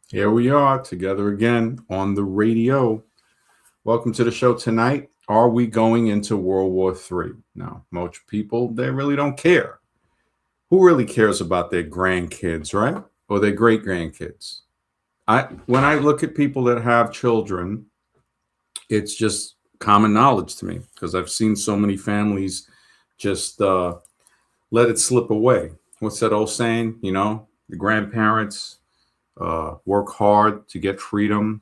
Here we are together again on the radio. Welcome to the show tonight. Are we going into World War III? No, most people, they really don't care. Who really cares about their grandkids, right? Or their great grandkids? When I look at people that have children, it's just common knowledge to me because I've seen so many families just let it slip away. What's that old saying? The grandparents work hard to get freedom.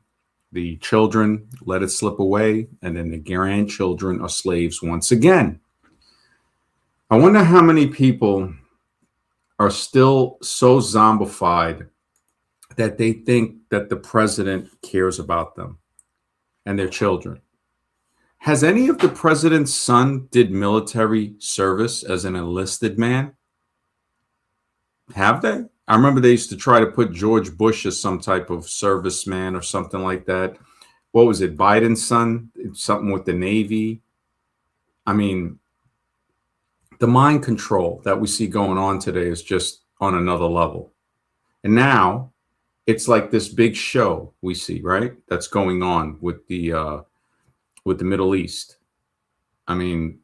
The children let it slip away, and then the grandchildren are slaves once again. I wonder how many people are still so zombified that they think that the president cares about them and their children. Has any of the president's son did military service as an enlisted man? Have they? I remember they used to try to put George Bush as some type of serviceman or something like that. What was it? Biden's son? Something with the Navy. I mean, the mind control that we see going on today is just on another level. And now it's like this big show we see, right? That's going on with the Middle East. I mean,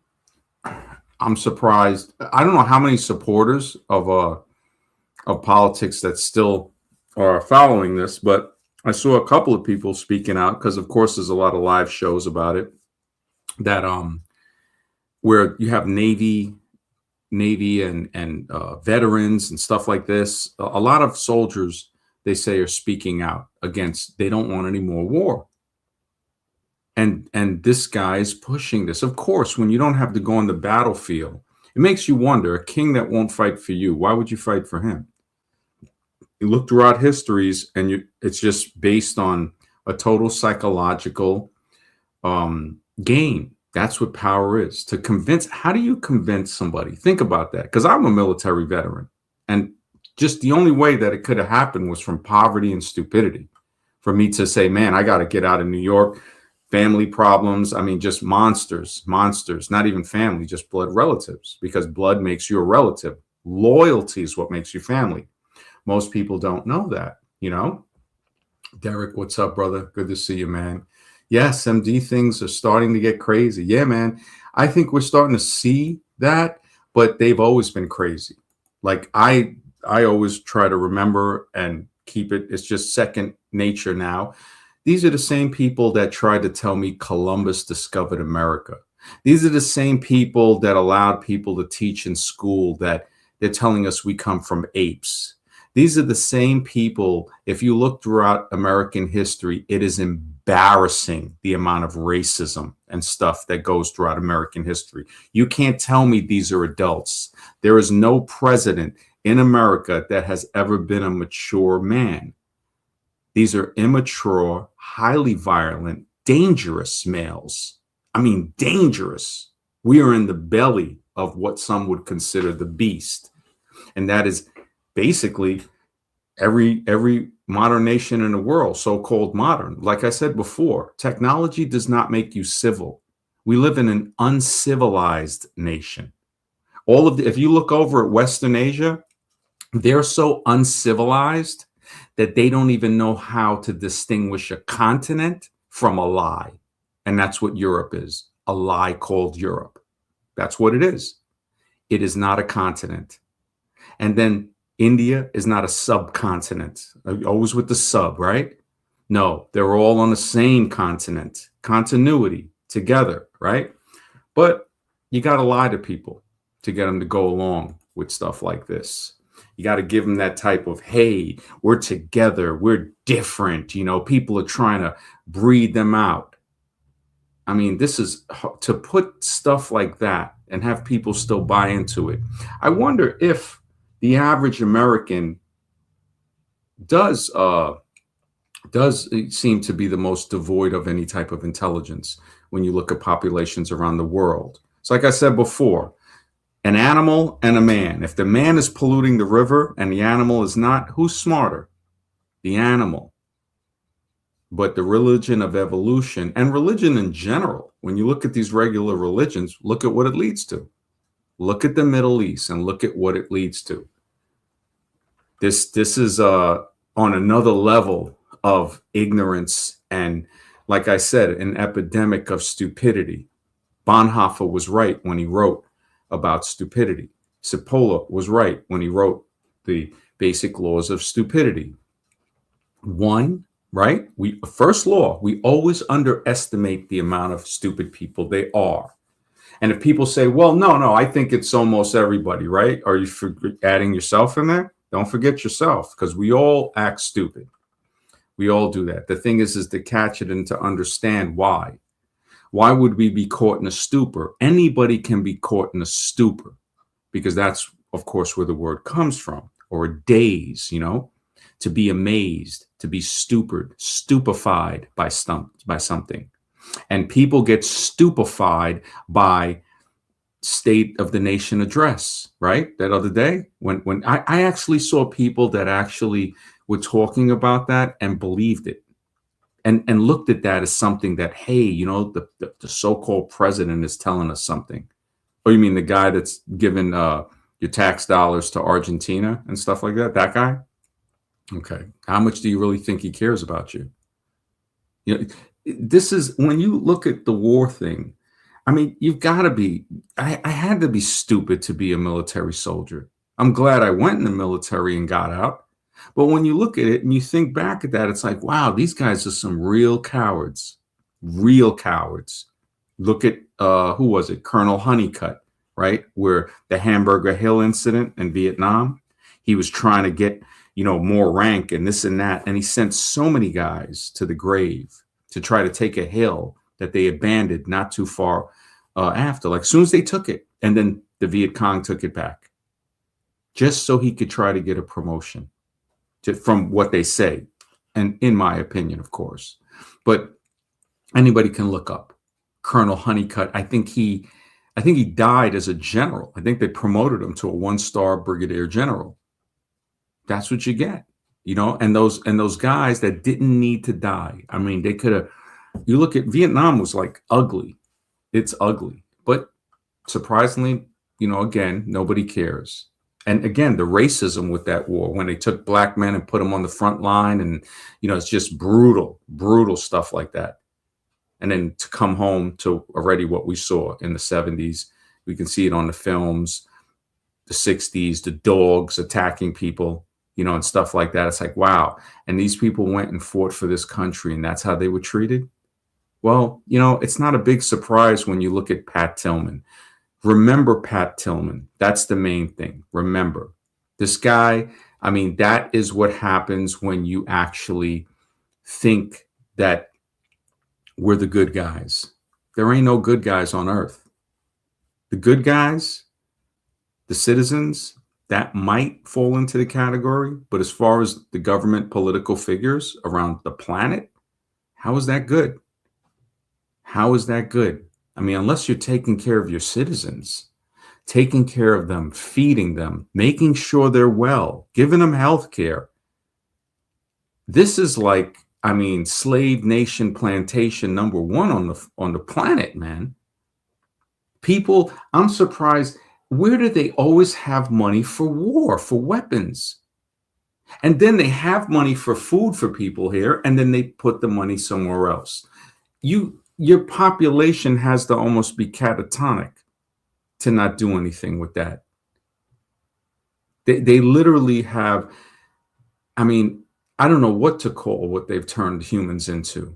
I'm surprised. I don't know how many supporters of politics that still are following this, but I saw a couple of people speaking out because, of course, there's a lot of live shows about it that where you have Navy and veterans and stuff like this. A lot of soldiers, they say, are speaking out against. They don't want any more war. And this guy is pushing this. Of course, when you don't have to go on the battlefield, it makes you wonder, a king that won't fight for you, why would you fight for him? You look throughout histories, and it's just based on a total psychological game. That's what power is. To convince, how do you convince somebody? Think about that. Because I'm a military veteran. And just the only way that it could have happened was from poverty and stupidity. For me to say, man, I got to get out of New York. Family problems. I mean, just monsters, not even family, just blood relatives, because blood makes you a relative. Loyalty is what makes you family. Most people don't know that, Derek, what's up, brother? Good to see you, man. Yes, MD, things are starting to get crazy. Yeah, man. I think we're starting to see that, but they've always been crazy. Like I always try to remember and keep it. It's just second nature now. These are the same people that tried to tell me Columbus discovered America. These are the same people that allowed people to teach in school that they're telling us we come from apes. These are the same people, if you look throughout American history, it is embarrassing the amount of racism and stuff that goes throughout American history. You can't tell me these are adults. There is no president in America that has ever been a mature man. These are immature, highly violent, dangerous males. I mean, dangerous. We are in the belly of what some would consider the beast. And that is basically every modern nation in the world, so-called modern. Like I said before, technology does not make you civil. We live in an uncivilized nation. If you look over at Western Asia, they're so uncivilized that they don't even know how to distinguish a continent from a lie. And that's what Europe is, a lie called Europe. That's what it is. It is not a continent. And then India is not a subcontinent. Always with the sub, right? No, they're all on the same continent. Continuity together, right? But you got to lie to people to get them to go along with stuff like this. You got to give them that type of, hey, we're together, we're different. People are trying to breed them out. I mean, this is to put stuff like that and have people still buy into it. I wonder if the average American does seem to be the most devoid of any type of intelligence when you look at populations around the world. So like I said before, an animal and a man. If the man is polluting the river and the animal is not, who's smarter? The animal. But the religion of evolution and religion in general, when you look at these regular religions, look at what it leads to. Look at the Middle East and look at what it leads to. This is on another level of ignorance and, like I said, an epidemic of stupidity. Bonhoeffer was right when he wrote about stupidity. Cipolla was right when he wrote the basic laws of stupidity. One, right? First law, we always underestimate the amount of stupid people they are. And if people say, well, no, I think it's almost everybody, right? Are you adding yourself in there? Don't forget yourself, because we all act stupid. We all do that. The thing is to catch it and to understand why. Why would we be caught in a stupor? Anybody can be caught in a stupor, because that's, of course, where the word comes from, or a daze, to be amazed, to be stupefied by something. And people get stupefied by State of the Nation address, right? That other day when I actually saw people that actually were talking about that and believed it and looked at that as something that, hey, the so-called president is telling us something. Oh, you mean the guy that's given your tax dollars to Argentina and stuff like that? That guy? Okay. How much do you really think he cares about you? This is when you look at the war thing. I mean, you've got to be. I had to be stupid to be a military soldier. I'm glad I went in the military and got out. But when you look at it and you think back at that, it's like, wow, these guys are some real cowards. Real cowards. Look at who was it? Colonel Honeycutt, right? Where the Hamburger Hill incident in Vietnam, he was trying to get, more rank and this and that. And he sent so many guys to the grave to try to take a hill that they abandoned not too far after. Like, as soon as they took it, and then the Viet Cong took it back, just so he could try to get a promotion, from what they say, and in my opinion, of course. But anybody can look up Colonel Honeycutt. I think he died as a general. I think they promoted him to a 1-star brigadier general. That's what you get, and those guys that didn't need to die. I mean, they could have. You look at Vietnam was like ugly. It's ugly, but surprisingly, again, nobody cares. And again, the racism with that war, when they took black men and put them on the front line, and it's just brutal stuff like that. And then to come home to already what we saw in the 70s, we can see it on the films, the 60s, the dogs attacking people, and stuff like that. It's like, wow. And these people went and fought for this country, and that's how they were treated. Well, it's not a big surprise when you look at Pat Tillman. Remember Pat Tillman. That's the main thing. Remember this guy. I mean, that is what happens when you actually think that we're the good guys. There ain't no good guys on earth. The good guys, the citizens, that might fall into the category. But as far as the government political figures around the planet, how is that good? How is that good? I mean, unless you're taking care of your citizens, taking care of them, feeding them, making sure they're well, giving them health care. This is like, I mean, slave nation plantation #1 on the planet, man. People, I'm surprised. Where do they always have money for war, for weapons? And then they have money for food for people here, and then they put the money somewhere else. Your population has to almost be catatonic to not do anything with that. They literally have, I mean, I don't know what to call what they've turned humans into.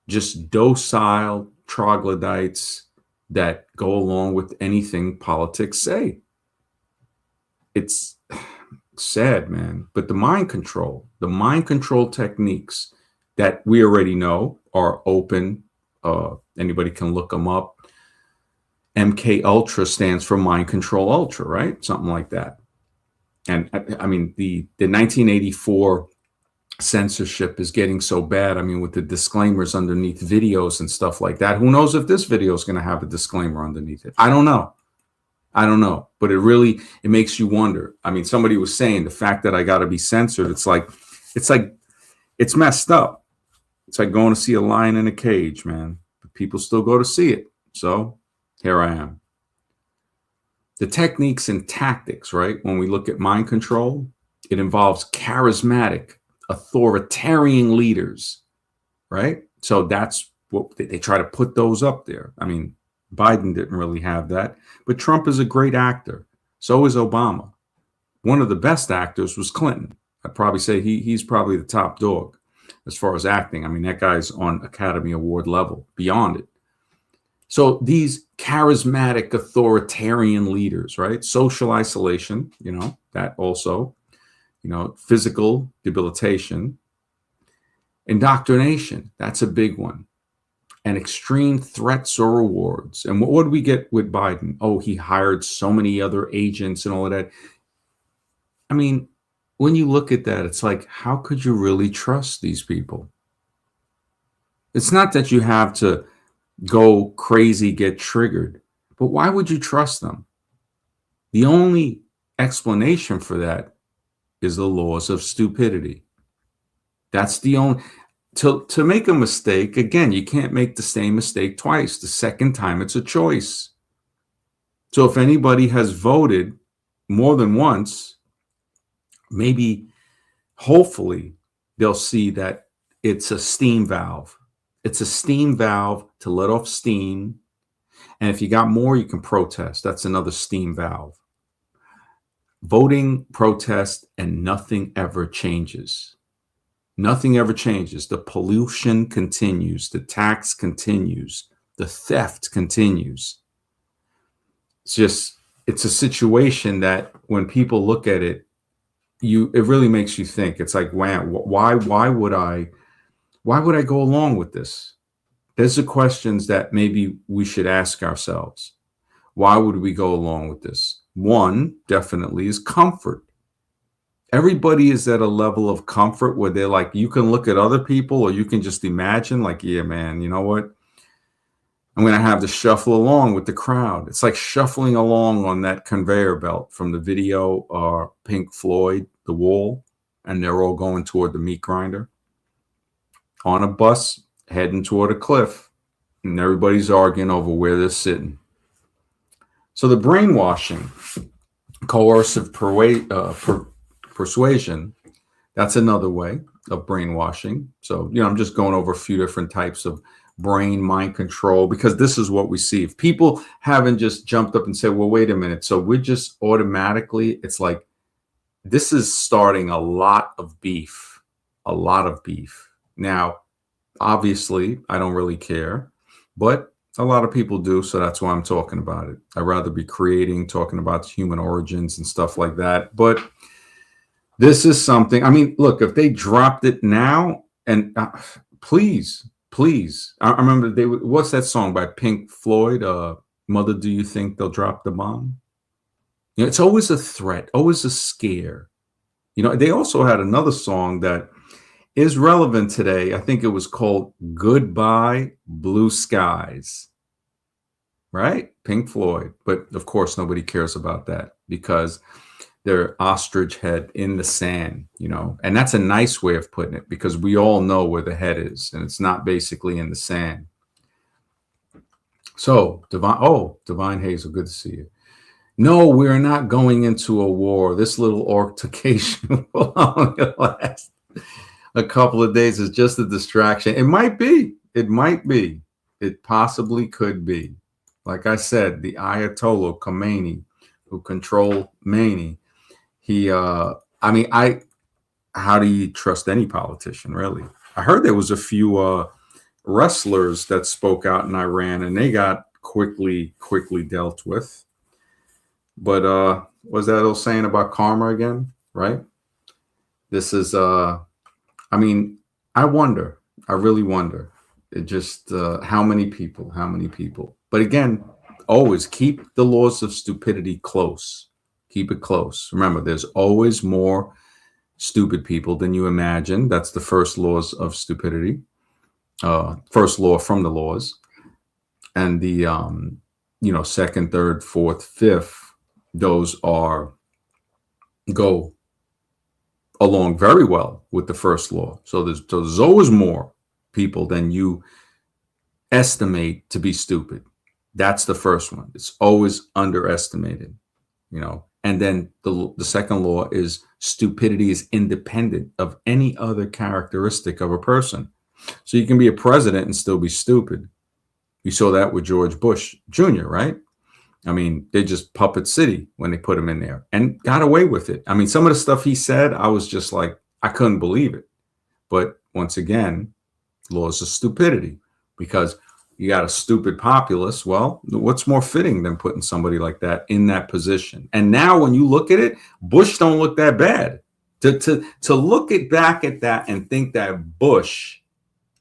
Just docile troglodytes that go along with anything politics say. It's sad, man. But the mind control techniques that we already know are open. Anybody can look them up. MK Ultra stands for Mind Control Ultra, right? Something like that. And I mean, the 1984 censorship is getting so bad. I mean, with the disclaimers underneath videos and stuff like that. Who knows if this video is going to have a disclaimer underneath it? I don't know. But it makes you wonder. I mean, somebody was saying the fact that I got to be censored. It's messed up. It's like going to see a lion in a cage, man. But people still go to see it. So here I am. The techniques and tactics, right? When we look at mind control, it involves charismatic, authoritarian leaders, right? So that's what they try to put those up there. I mean, Biden didn't really have that, but Trump is a great actor. So is Obama. One of the best actors was Clinton. I'd probably say he's probably the top dog as far as acting. I mean, that guy's on Academy Award level, beyond it. So these charismatic authoritarian leaders, right? Social isolation, that also, physical debilitation, indoctrination, that's a big one. And extreme threats or rewards. And what did we get with Biden? Oh, he hired so many other agents and all of that. I mean, when you look at that, it's like, how could you really trust these people? It's not that you have to go crazy, get triggered, but why would you trust them? The only explanation for that is the laws of stupidity. That's the only, to make a mistake, again, you can't make the same mistake twice. The second time it's a choice. So if anybody has voted more than once, maybe, hopefully, they'll see that it's a steam valve. It's a steam valve to let off steam. And if you got more, you can protest. That's another steam valve. Voting, protest, and nothing ever changes. Nothing ever changes. The pollution continues. The tax continues. The theft continues. It's a situation that when people look at it, it really makes you think. It's like, wow, why would I go along with this? Those are questions that maybe we should ask ourselves. Why would we go along with this? One, definitely, is comfort. Everybody is at a level of comfort where they're like, you can look at other people or you can just imagine like, yeah, man, you know what? I'm going to have to shuffle along with the crowd. It's like shuffling along on that conveyor belt from the video Pink Floyd, The Wall, and they're all going toward the meat grinder on a bus heading toward a cliff, and everybody's arguing over where they're sitting. So the brainwashing, coercive persuasion, that's another way of brainwashing. So, I'm just going over a few different types of brain mind control, because this is what we see. If people haven't just jumped up and said, well, wait a minute, so we're just automatically, it's like, this is starting a lot of beef. Now, obviously, I don't really care, but a lot of people do, so that's why I'm talking about it. I'd rather be talking about human origins and stuff like that. But this is something, I mean, look, if they dropped it now, and please, I remember what's that song by Pink Floyd? Mother, do you think they'll drop the bomb? It's always a threat, always a scare. They also had another song that is relevant today. I think it was called Goodbye Blue Skies, right? Pink Floyd. But of course, nobody cares about that because they're ostrich head in the sand, and that's a nice way of putting it because we all know where the head is and it's not basically in the sand. So Divine Hazel, good to see you. No, we're not going into a war. This little altercation will only last a couple of days. Is just a distraction. It might be. It possibly could be. Like I said, the Ayatollah Khomeini, who controlled Khomeini, how do you trust any politician, really? I heard there was a few wrestlers that spoke out in Iran and they got quickly dealt with. But was that old saying about karma again, right? This is, I wonder, I really wonder. It just, how many people? But again, always keep the laws of stupidity close. Keep it close. Remember, there's always more stupid people than you imagine. That's the first laws of stupidity. First law from the laws. And the, second, third, fourth, fifth, those go along very well with the first law. So there's always more people than you estimate to be stupid. That's the first one. It's always underestimated. And then the second law is stupidity is independent of any other characteristic of a person. So you can be a president and still be stupid. You saw that with George Bush Jr., right? I mean, they just puppet city when they put him in there and got away with it. I mean, some of the stuff he said, I was just like, I couldn't believe it. But once again, laws of stupidity, because you got a stupid populace. Well, what's more fitting than putting somebody like that in that position? And now when you look at it, Bush don't look that bad. To look back at that and think that Bush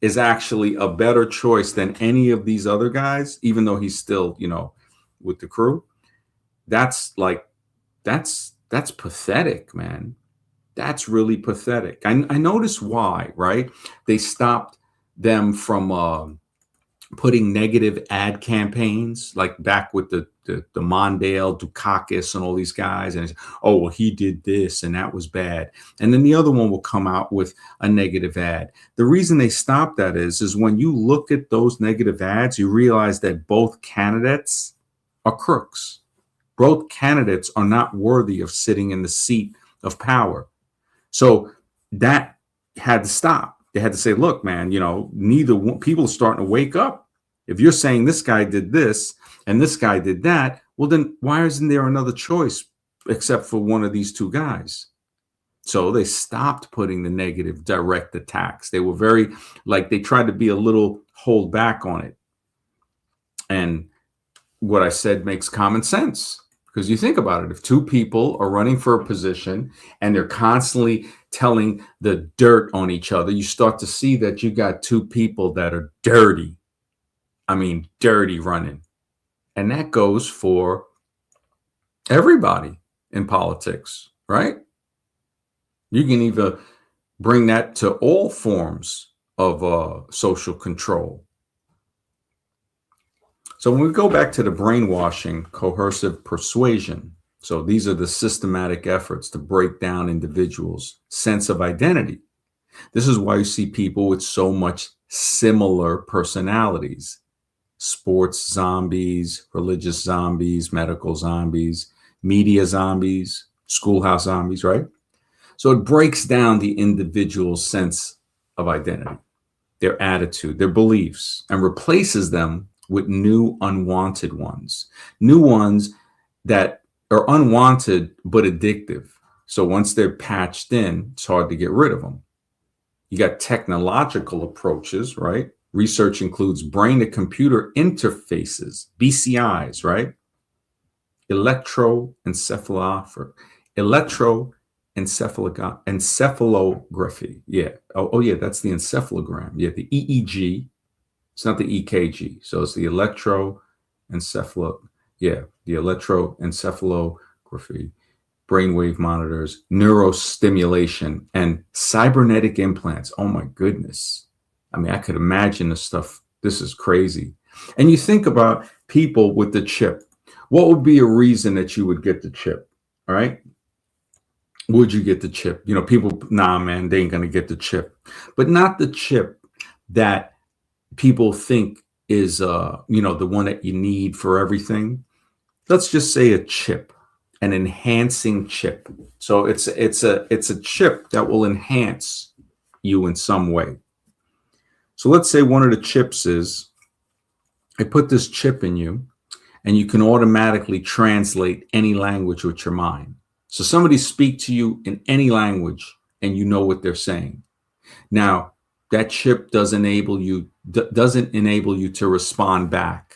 is actually a better choice than any of these other guys, even though he's still, with the crew. That's pathetic, man. That's really pathetic. I noticed why, right? They stopped them from putting negative ad campaigns, like back with the Mondale, Dukakis, and all these guys. And oh, well, he did this and that was bad. And then the other one will come out with a negative ad. The reason they stopped that is when you look at those negative ads, you realize that both candidates are crooks. Both candidates are not worthy of sitting in the seat of power. So that had to stop. They had to say, look, man, neither one, people are starting to wake up. If you're saying this guy did this and this guy did that, well, then why isn't there another choice except for one of these two guys? So they stopped putting the negative direct attacks. They were they tried to be a little hold back on it. And what I said makes common sense. Because you think about it, if two people are running for a position and they're constantly telling the dirt on each other, you start to see that you got two people that are dirty. I mean, dirty running. And that goes for everybody in politics, right? You can either bring that to all forms of social control. So when we go back to the brainwashing, coercive persuasion, so these are the systematic efforts to break down individuals' sense of identity. This is why you see people with so much similar personalities: sports zombies, religious zombies, medical zombies, media zombies, schoolhouse zombies, right? So it breaks down the individual's sense of identity, their attitude, their beliefs, and replaces them with new unwanted ones that are unwanted but addictive. So once they're patched in, it's hard to get rid of them. You got technological approaches, right? Research includes brain to computer interfaces, BCIs, right? Electroencephalography. Yeah. Oh, yeah, that's the encephalogram. Yeah, the EEG. It's not the EKG. So it's the electroencephalography, brainwave monitors, neurostimulation, and cybernetic implants. Oh my goodness. I mean, I could imagine the stuff. This is crazy. And you think about people with the chip. What would be a reason that you would get the chip? All right. Would you get the chip? People, nah, man, they ain't going to get the chip. But not the chip that people think is the one that you need for everything. Let's just say a chip, an enhancing chip. So it's a chip that will enhance you in some way. So let's say one of the chips is, I put this chip in you and you can automatically translate any language with your mind. So somebody speak to you in any language and you know what they're saying. Now, that chip doesn't enable you to respond back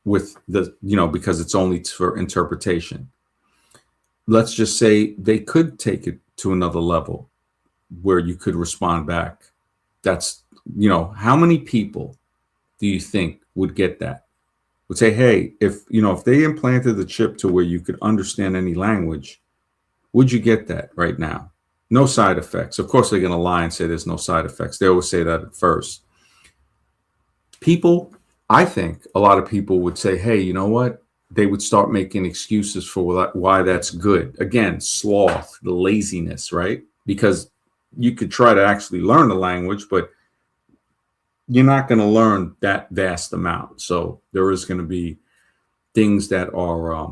with because it's only for interpretation. Let's just say they could take it to another level where you could respond back. That's, how many people do you think would get that? Would say, hey, if they implanted the chip to where you could understand any language, would you get that right now? No side effects. Of course, they're going to lie and say there's no side effects. They always say that at first. I think a lot of people would say, hey, you know what? They would start making excuses for why that's good. Again, sloth, the laziness, right? Because you could try to actually learn the language, but you're not going to learn that vast amount. So there is going to be things that are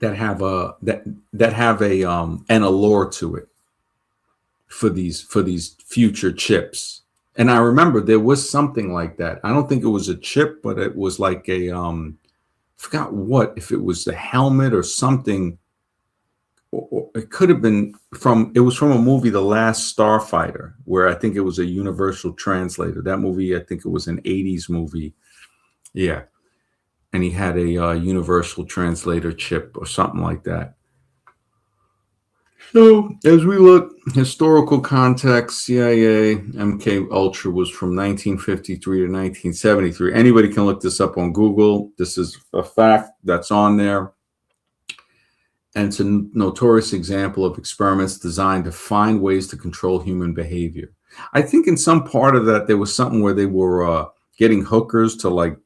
that have a that have a an allure to it for these future chips. And I remember there was something like that. I don't think it was a chip, but it was like a forgot what, if it was the helmet or something, or it could have been from, it was from a movie, The Last Starfighter, where I think it was a universal translator. That movie, I think it was an 80s movie. Yeah. And he had a universal translator chip or something like that. So as we look, historical context, CIA, MK Ultra was from 1953 to 1973. Anybody can look this up on Google. This is a fact that's on there. And it's a notorious example of experiments designed to find ways to control human behavior. I think in some part of that, there was something where they were getting hookers to like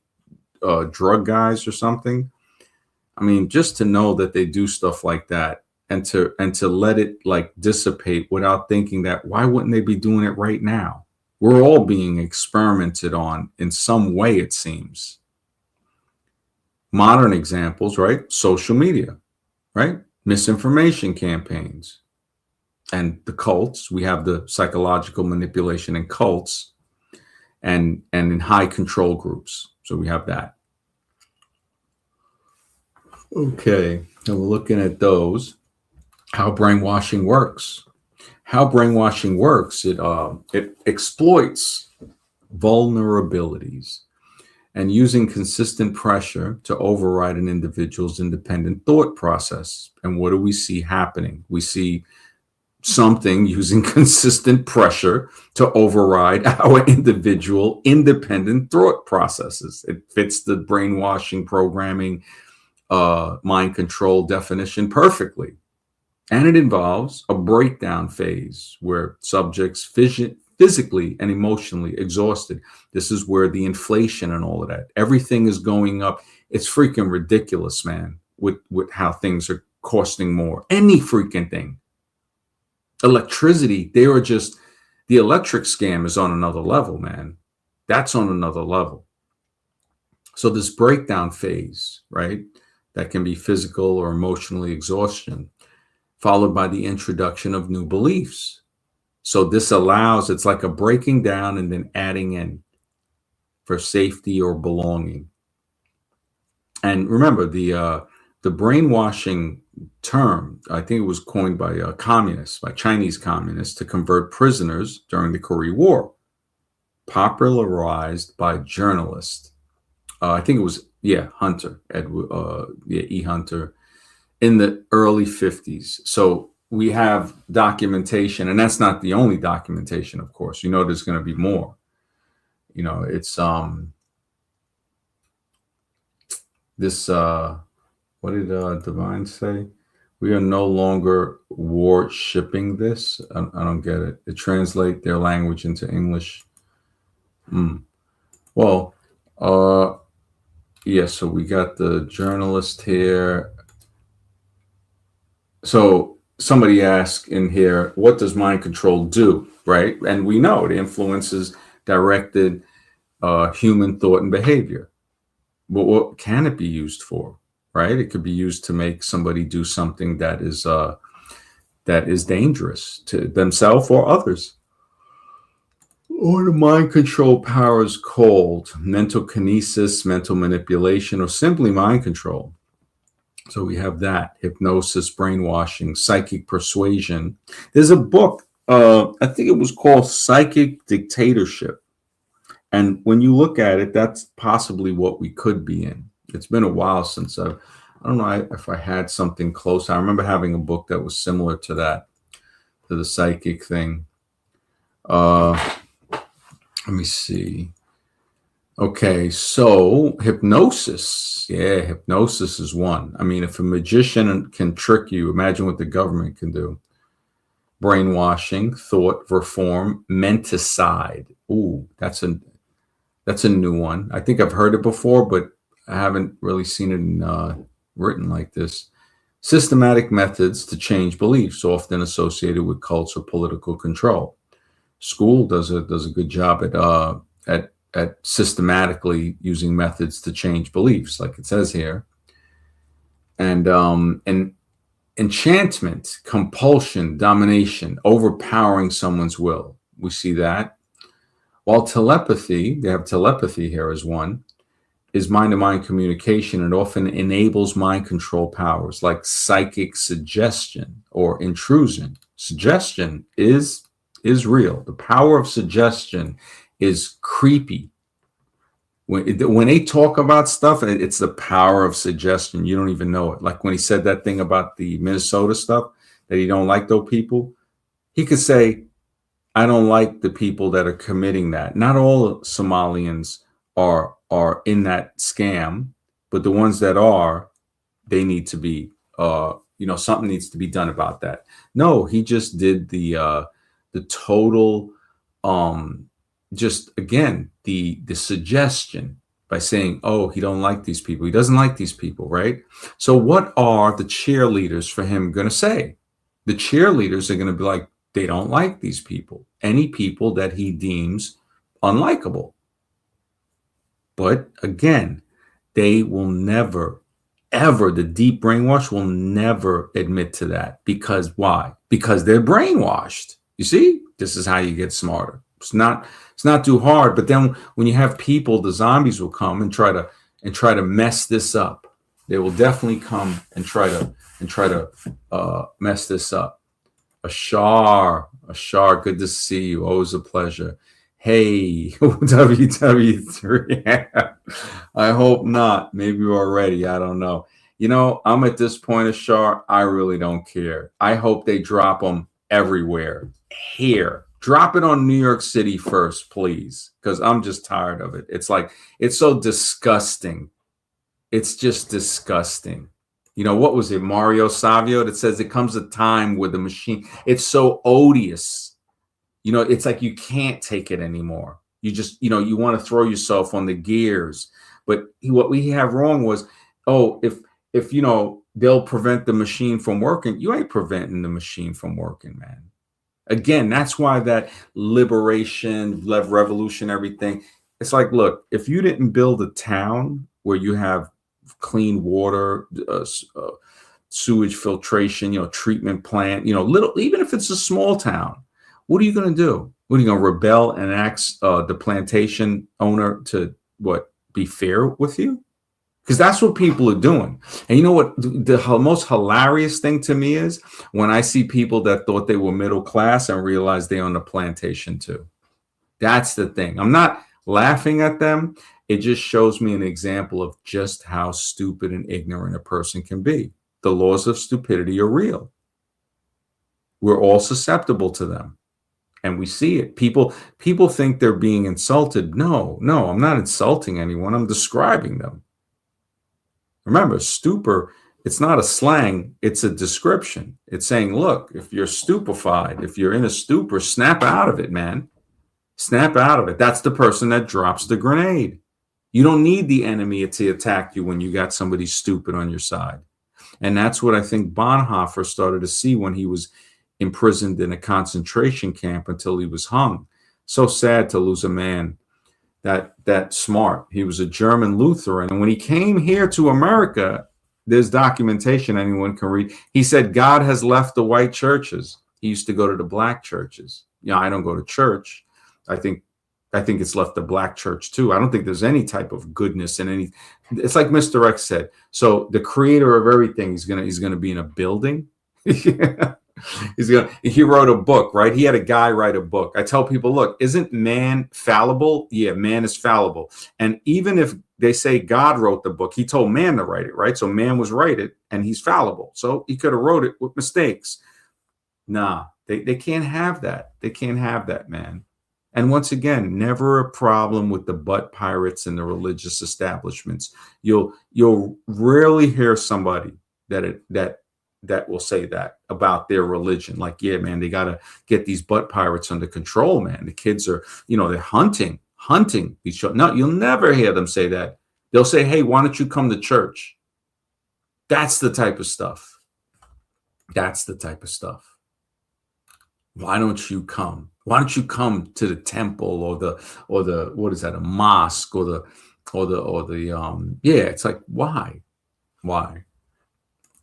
drug guys or something. I mean, just to know that they do stuff like that, and to let it like dissipate without thinking that, why wouldn't they be doing it right now? We're all being experimented on in some way, it seems. Modern examples, right? Social media, right? Misinformation campaigns and the cults. We have the psychological manipulation in cults and in high control groups. So we have that. Okay, and we're looking at those. How brainwashing works. How brainwashing works, it exploits vulnerabilities and using consistent pressure to override an individual's independent thought process. And what do we see happening? We see something using consistent pressure to override our individual independent thought processes. It fits the brainwashing, programming, mind control definition perfectly. And it involves a breakdown phase where subjects physically and emotionally exhausted. This is where the inflation and all of that, everything is going up. It's freaking ridiculous, man, with how things are costing more. Any freaking thing. Electricity, they are just, the electric scam is on another level, man. That's on another level. So this breakdown phase, right, that can be physical or emotionally exhaustion, followed by the introduction of new beliefs. So this allows, it's like a breaking down and then adding in for safety or belonging. And remember, the brainwashing term, I think it was coined by communists, by Chinese communists, to convert prisoners during the Korean War, popularized by journalists. I think it was, Hunter, E. Hunter, in the early 50s. So we have documentation, and that's not the only documentation, of course. You know, there's going to be more. You know, it's this what did Divine say? We are no longer worshipping this. I don't get it. It translate their language into English. Well, yeah, so we got the journalist here. So somebody asked in here, what does mind control do, right? And we know it influences directed human thought and behavior. But what can it be used for, right? It could be used to make somebody do something that is dangerous to themselves or others. Or the mind control powers called mental kinesis, mental manipulation, or simply mind control. So we have that, hypnosis, brainwashing, psychic persuasion. There's a book, I think it was called Psychic Dictatorship. And when you look at it, that's possibly what we could be in. It's been a while since I don't know if I had something close. I remember having a book that was similar to that, to the psychic thing. Let me see. Okay, so hypnosis. Yeah, hypnosis is one. I mean, if a magician can trick you, imagine what the government can do. Brainwashing, thought reform, menticide. Ooh, that's a new one. I think I've heard it before, but I haven't really seen it written like this. Systematic methods to change beliefs, often associated with cults or political control. School does a good job at systematically using methods to change beliefs, like it says here. and enchantment, compulsion, domination, overpowering someone's will. We see that. While telepathy, they have telepathy here as one, is mind-to-mind communication and often enables mind control powers like psychic suggestion or intrusion. Suggestion is real. The power of suggestion is creepy. When they talk about stuff, it's the power of suggestion. You don't even know it. Like when he said that thing about the Minnesota stuff, that he don't like those people. He could say, I don't like the people that are committing that. Not all Somalians are in that scam, but the ones that are, they need to be, something needs to be done about that. No, he just did the total, just again, the suggestion by saying, oh, he don't like these people. He doesn't like these people, right? So what are the cheerleaders for him going to say? The cheerleaders are going to be like, they don't like these people, any people that he deems unlikable. But again, they will never, ever, the deep brainwash will never admit to that. Because why? Because they're brainwashed. You see, this is how you get smarter. It's not too hard. But then when you have people, the zombies will come and try to mess this up. They will definitely come and try to mess this up. Ashar, good to see you. Always a pleasure. Hey, WW3. I hope not. Maybe you're already. I don't know. I'm at this point, Ashar. I really don't care. I hope they drop them everywhere. Here, drop it on New York City first, please, because I'm just tired of it. It's like, it's so disgusting. It's just disgusting. What was it, Mario Savio, that says it comes a time where the machine, it's so odious. It's like you can't take it anymore. You just, you want to throw yourself on the gears. But what we have wrong was, if they'll prevent the machine from working, you ain't preventing the machine from working, man. Again, that's why that liberation, revolution, everything. It's like, look, if you didn't build a town where you have clean water, sewage filtration, treatment plant, little, even if it's a small town, what are you going to do? What are you going to rebel and ask the plantation owner to be fair with you? Because that's what people are doing. And you know what? The most hilarious thing to me is when I see people that thought they were middle class and realize they own a plantation too. That's the thing. I'm not laughing at them. It just shows me an example of just how stupid and ignorant a person can be. The laws of stupidity are real. We're all susceptible to them. And we see it. People think they're being insulted. No, I'm not insulting anyone. I'm describing them. Remember, stupor, it's not a slang. It's a description. It's saying, look, if you're stupefied, if you're in a stupor, snap out of it, man. Snap out of it. That's the person that drops the grenade. You don't need the enemy to attack you when you got somebody stupid on your side. And that's what I think Bonhoeffer started to see when he was imprisoned in a concentration camp until he was hung. So sad to lose a man that smart. He was a German Lutheran. And when he came here to America, there's documentation anyone can read. He said, God has left the white churches. He used to go to the black churches. I don't go to church. I think it's left the black church too. I don't think there's any type of goodness in any. It's like Mr. X said. So the creator of everything is gonna be in a building. He wrote a book, right? He had a guy write a book. I tell people, look, isn't man fallible? Yeah, man is fallible. And even if they say God wrote the book, he told man to write it, right? So man was write it and he's fallible. So he could have wrote it with mistakes. Nah, they can't have that. They can't have that, man. And once again, never a problem with the butt pirates and the religious establishments. You'll rarely hear somebody that will say that about their religion. Like, yeah, man, they got to get these butt pirates under control, man. The kids are, they're hunting these children. No, you'll never hear them say that. They'll say, hey, why don't you come to church? That's the type of stuff. That's the type of stuff. Why don't you come? Why don't you come to the temple or the what is that, a mosque or the yeah, it's like, why?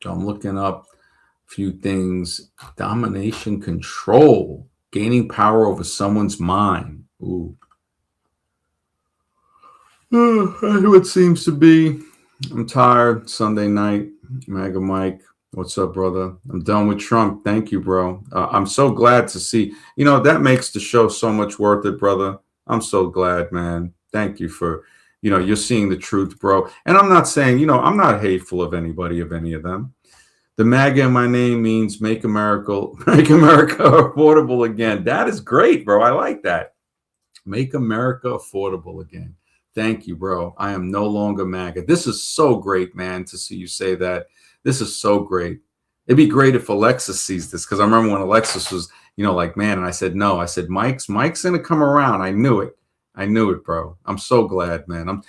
I'm looking up a few things. Domination, control, gaining power over someone's mind. Ooh. What seems to be. I'm tired. Sunday night. Maga Mike. What's up, brother? I'm done with Trump. Thank you, bro. I'm so glad to see. That makes the show so much worth it, brother. I'm so glad, man. Thank you for, you're seeing the truth, bro. And I'm not saying, I'm not hateful of anybody, of any of them. The MAGA in my name means make America affordable again. That is great, bro. I like that. Make America affordable again. Thank you, bro. I am no longer MAGA. This is so great, man, to see you say that. This is so great. It'd be great if Alexis sees this, because I remember when Alexis was, like, man, and I said, no. I said, Mike's going to come around. I knew it. I knew it, bro. I'm so glad, man.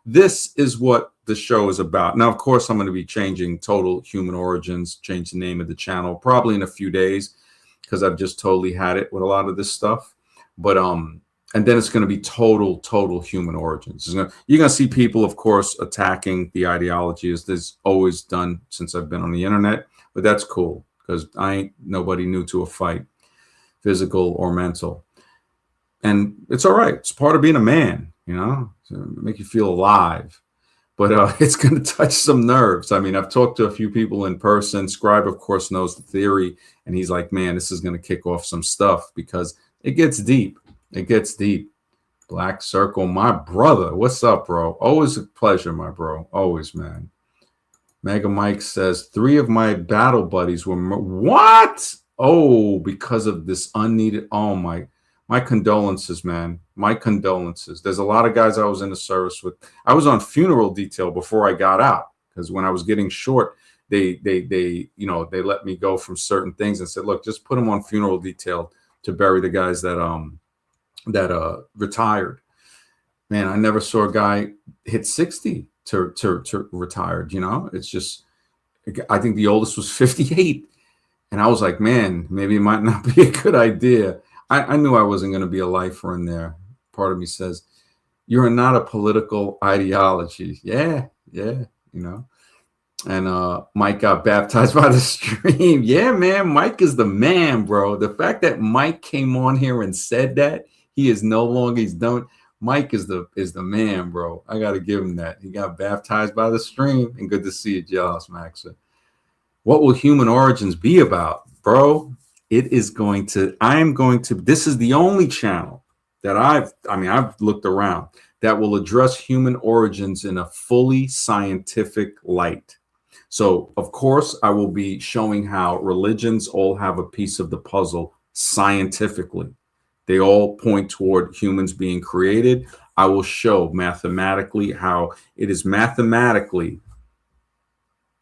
This is what the show is about. Now, of course, I'm going to be changing Total Human Origins, change the name of the channel, probably in a few days, because I've just totally had it with a lot of this stuff. But, and then it's going to be total human origins. You're going to see people, of course, attacking the ideology, as there's always done since I've been on the internet. But that's cool, because I ain't nobody new to a fight, physical or mental. And it's all right. It's part of being a man, to make you feel alive. But it's going to touch some nerves. I mean, I've talked to a few people in person. Scribe, of course, knows the theory. And he's like, man, this is going to kick off some stuff, because it gets deep. It gets deep. Black Circle, my brother. What's up, bro? Always a pleasure, my bro. Always, man. Mega Mike says 3 of my battle buddies were what? Oh, because of this unneeded. Oh, my condolences, man. My condolences. There's a lot of guys I was in the service with. I was on funeral detail before I got out, because when I was getting short, they let me go from certain things and said, look, just put them on funeral detail to bury the guys that retired. Man, I never saw a guy hit 60 to retired. It's just, I think the oldest was 58. And I was like, man, maybe it might not be a good idea. I knew I wasn't going to be a lifer in there. Part of me says, you're not a political ideology. Yeah. And Mike got baptized by the stream. Yeah, man, Mike is the man, bro. The fact that Mike came on here and said that, he is no longer, he's done. Mike is the man, bro. I got to give him that. He got baptized by the stream, and good to see you, Jailhouse Maxa. What will human origins be about, bro? It is going to, this is the only channel that I've looked around that will address human origins in a fully scientific light. So, of course, I will be showing how religions all have a piece of the puzzle scientifically. They all point toward humans being created. I will show mathematically how it is mathematically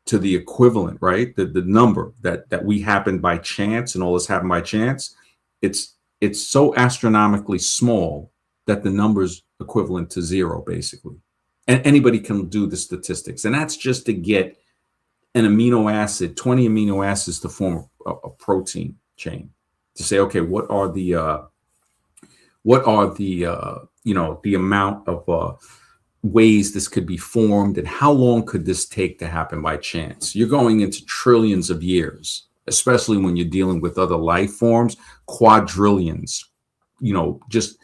to the equivalent, right? The number that we happened by chance, and all this happened by chance. It's so astronomically small that the number's equivalent to 0, basically. And anybody can do the statistics. And that's just to get an amino acid, 20 amino acids to form a protein chain, to say, okay, what are the amount of ways this could be formed, and how long could this take to happen by chance? You're going into trillions of years, especially when you're dealing with other life forms, quadrillions, just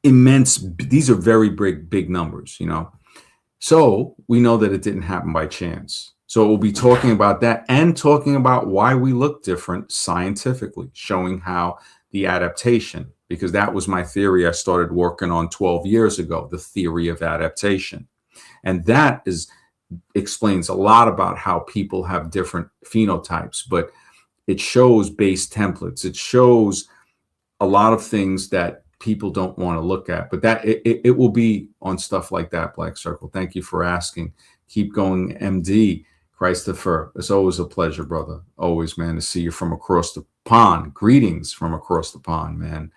immense. These are very big numbers, So we know that it didn't happen by chance. So we'll be talking about that, and talking about why we look different scientifically, showing how the adaptation, because that was my theory I started working on 12 years ago, the theory of adaptation. And that explains a lot about how people have different phenotypes, but it shows base templates. It shows a lot of things that people don't want to look at, but that it will be on stuff like that, Black Circle. Thank you for asking. Keep going, MD. Christopher, it's always a pleasure, brother. Always, man, to see you from across the pond. Greetings from across the pond, man.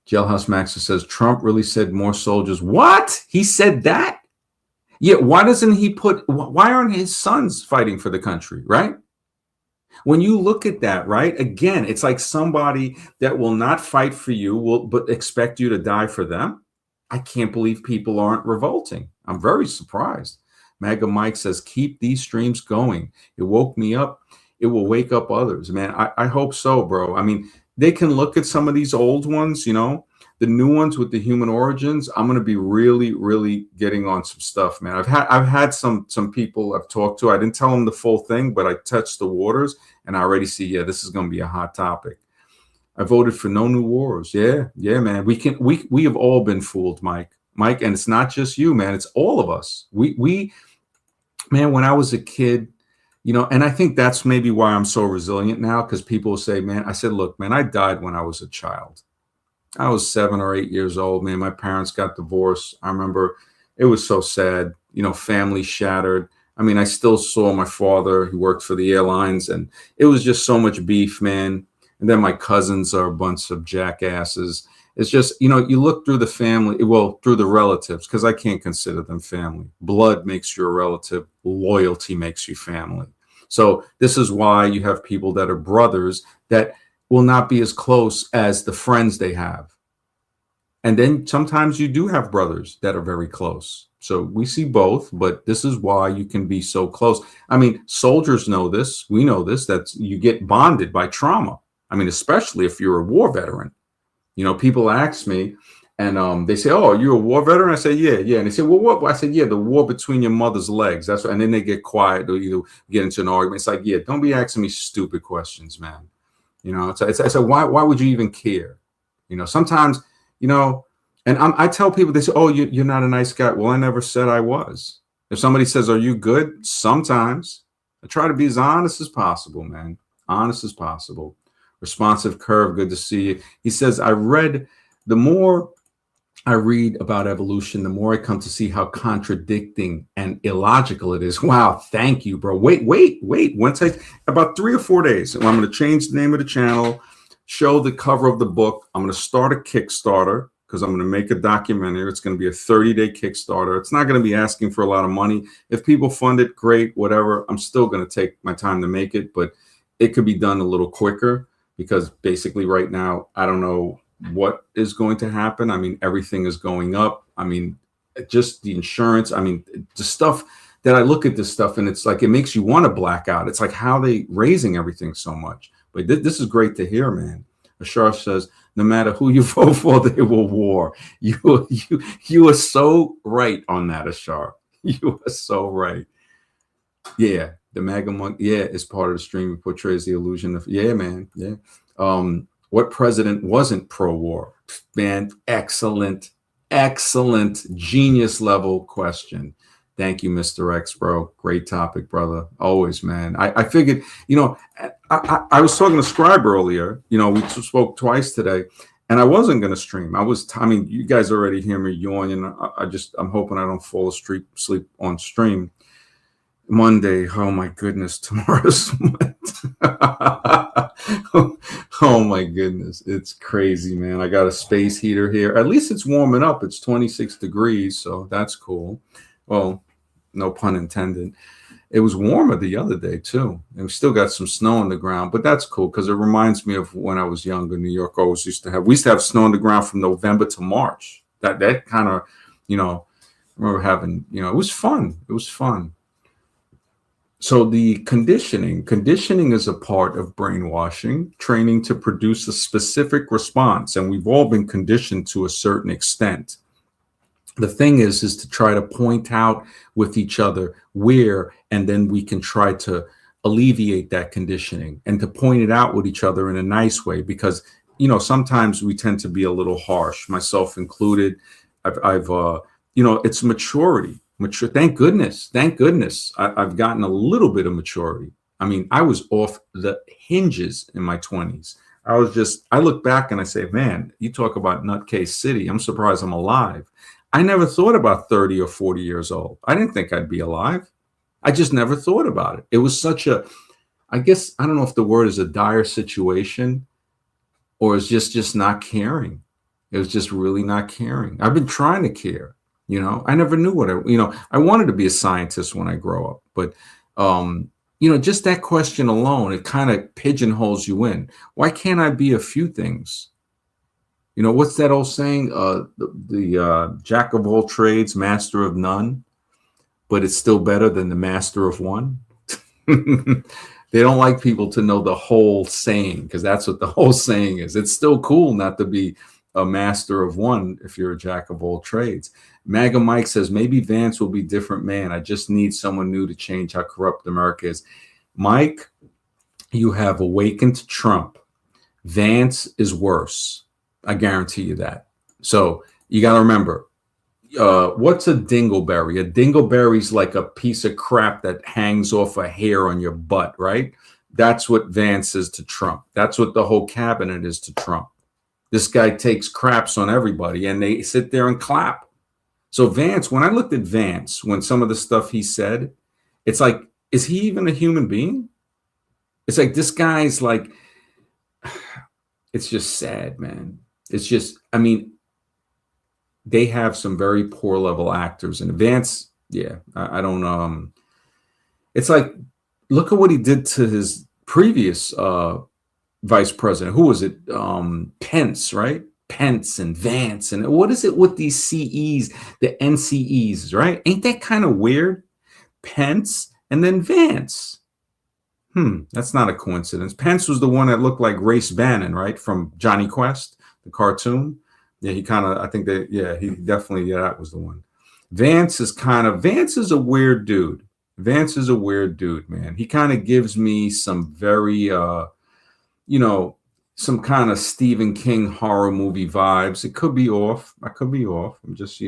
Jailhouse Maxa says, Trump really said more soldiers. What? He said that? Yeah, why aren't his sons fighting for the country, right? When you look at that, right, again, it's like somebody that will not fight for you, but expect you to die for them. I can't believe people aren't revolting. I'm very surprised. Mega Mike says, keep these streams going. It woke me up. It will wake up others, man. I hope so, bro. I mean, they can look at some of these old ones, the new ones with the human origins. I'm going to be really, really getting on some stuff, man. I've had some people I've talked to. I didn't tell them the full thing, but I touched the waters, and I already see, yeah, this is going to be a hot topic. I voted for no new wars. Yeah, man. We have all been fooled, Mike, and it's not just you, man. It's all of us. Man, when I was a kid, and I think that's maybe why I'm so resilient now, because people say, man, I said, look, man, I died when I was a child. I was 7 or 8 years old, man. My parents got divorced. I remember it was so sad, family shattered. I mean, I still saw my father. He worked for the airlines, and it was just so much beef, man. And then my cousins are a bunch of jackasses. It's just, you look through the family, well, through the relatives, because I can't consider them family. Blood makes you a relative. Loyalty makes you family. So this is why you have people that are brothers that will not be as close as the friends they have. And then sometimes you do have brothers that are very close. So we see both, but this is why you can be so close. I mean, soldiers know this. We know this, that you get bonded by trauma. I mean, especially if you're a war veteran. People ask me, and they say, "Oh, are you a war veteran?" I say, "Yeah." And they say, "Well, what?" I said, "Yeah, the war between your mother's legs." That's what, and then they get quiet, or you get into an argument. It's like, yeah, don't be asking me stupid questions, man. It's why would you even care? Sometimes, and I tell people, they say, "Oh, you're not a nice guy." Well, I never said I was. If somebody says, "Are you good?" Sometimes I try to be as honest as possible, man. Honest as possible. Responsive Curve, good to see you. He says, the more I read about evolution, the more I come to see how contradicting and illogical it is. Wow, thank you, bro. Wait. Once about 3 or 4 days, and I'm going to change the name of the channel, show the cover of the book. I'm going to start a Kickstarter because I'm going to make a documentary. It's going to be a 30-day Kickstarter. It's not going to be asking for a lot of money. If people fund it, great, whatever. I'm still going to take my time to make it, but it could be done a little quicker. Because basically right now, I don't know what is going to happen. I mean, everything is going up. I mean, just the insurance. I mean, the stuff that I look at this stuff and it's like, it makes you want to black out. It's like, how are they raising everything so much? But this is great to hear, man. Ashar says, no matter who you vote for, they will war. You are so right on that, Ashar. You are so right. Yeah. The MAGA monk, is part of the stream. It portrays the illusion of, man, yeah. What president wasn't pro-war? Man, excellent, genius level question. Thank you, Mr. X, bro. Great topic, brother. Always, man. I figured, I was talking to Scribe earlier. We spoke twice today, and I wasn't going to stream. I mean, you guys already hear me yawning. I'm hoping I don't fall asleep on stream. Monday, oh my goodness, tomorrow's oh my goodness, it's crazy, man. I got a space heater here. At least it's warming up. It's 26 degrees, so that's cool. Well, no pun intended. It was warmer the other day too, and we still got some snow on the ground, but that's cool because it reminds me of when I was younger. New York always used to have snow on the ground from November to March. That kind of, I remember having, it was fun. So the conditioning is a part of brainwashing, training to produce a specific response. And we've all been conditioned to a certain extent. The thing is to try to point out with each other where, and then we can try to alleviate that conditioning and to point it out with each other in a nice way, because, sometimes we tend to be a little harsh, myself included. It's maturity. Thank goodness. I've gotten a little bit of maturity. I mean, I was off the hinges in my 20s. I look back and I say, man, you talk about nutcase city. I'm surprised I'm alive. I never thought about 30 or 40 years old. I didn't think I'd be alive. I just never thought about it. It was such I don't know if the word is a dire situation or it's just not caring. It was just really not caring. I've been trying to care. I never knew what I wanted to be a scientist when I grow up, but, just that question alone, it kind of pigeonholes you in. Why can't I be a few things? What's that old saying? The jack of all trades, master of none. but it's still better than the master of one. They don't like people to know the whole saying, because that's what the whole saying is. It's still cool not to be a master of one if you're a jack of all trades. MAGA Mike says, maybe Vance will be different man. I just need someone new to change how corrupt America is. Mike, you have awakened to Trump. Vance is worse. I guarantee you that. So you got to remember, what's a dingleberry? A dingleberry's like a piece of crap that hangs off a hair on your butt, right? That's what Vance is to Trump. That's what the whole cabinet is to Trump. This guy takes craps on everybody and they sit there and clap. So Vance, when I looked at Vance, when some of the stuff he said, it's like, is he even a human being? It's like, this guy's like, it's just sad, man. It's just, I mean, they have some very poor level actors. And Vance, yeah, I don't, it's like, look at what he did to his previous vice president. Who was it? Pence, right? Pence and Vance. And what is it with these CEs, the NCEs, right? Ain't that kind of weird? Pence and then Vance. That's not a coincidence. Pence was the one that looked like Race Bannon, right? From Johnny Quest, the cartoon. Yeah, he kind of, I think that, yeah, he definitely, yeah, that was the one. Vance is a weird dude. Vance is a weird dude, man. He kind of gives me some very, some kind of Stephen King horror movie vibes. It could be off. I could be off. I'm just,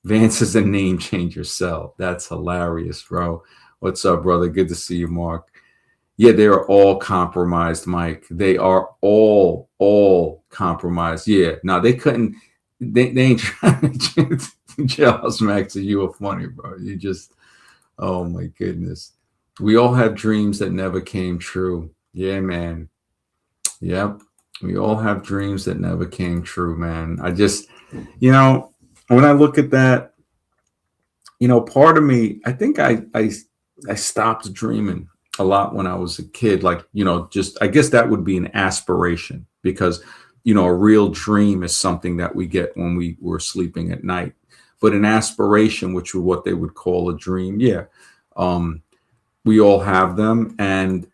Vance is a name change yourself. That's hilarious, bro. What's up, brother? Good to see you, Mark. Yeah, they are all compromised, Mike. They are all compromised. Yeah, no, they couldn't. They ain't trying to Charles Max. You are funny, bro. You just, oh my goodness. We all have dreams that never came true. Yeah, man. Yep. We all have dreams that never came true, man. I just, when I look at that, part of me, I think I stopped dreaming a lot when I was a kid. Like, just, I guess that would be an aspiration, because, a real dream is something that we get when we were sleeping at night. But an aspiration, which is what they would call a dream, yeah, we all have them. And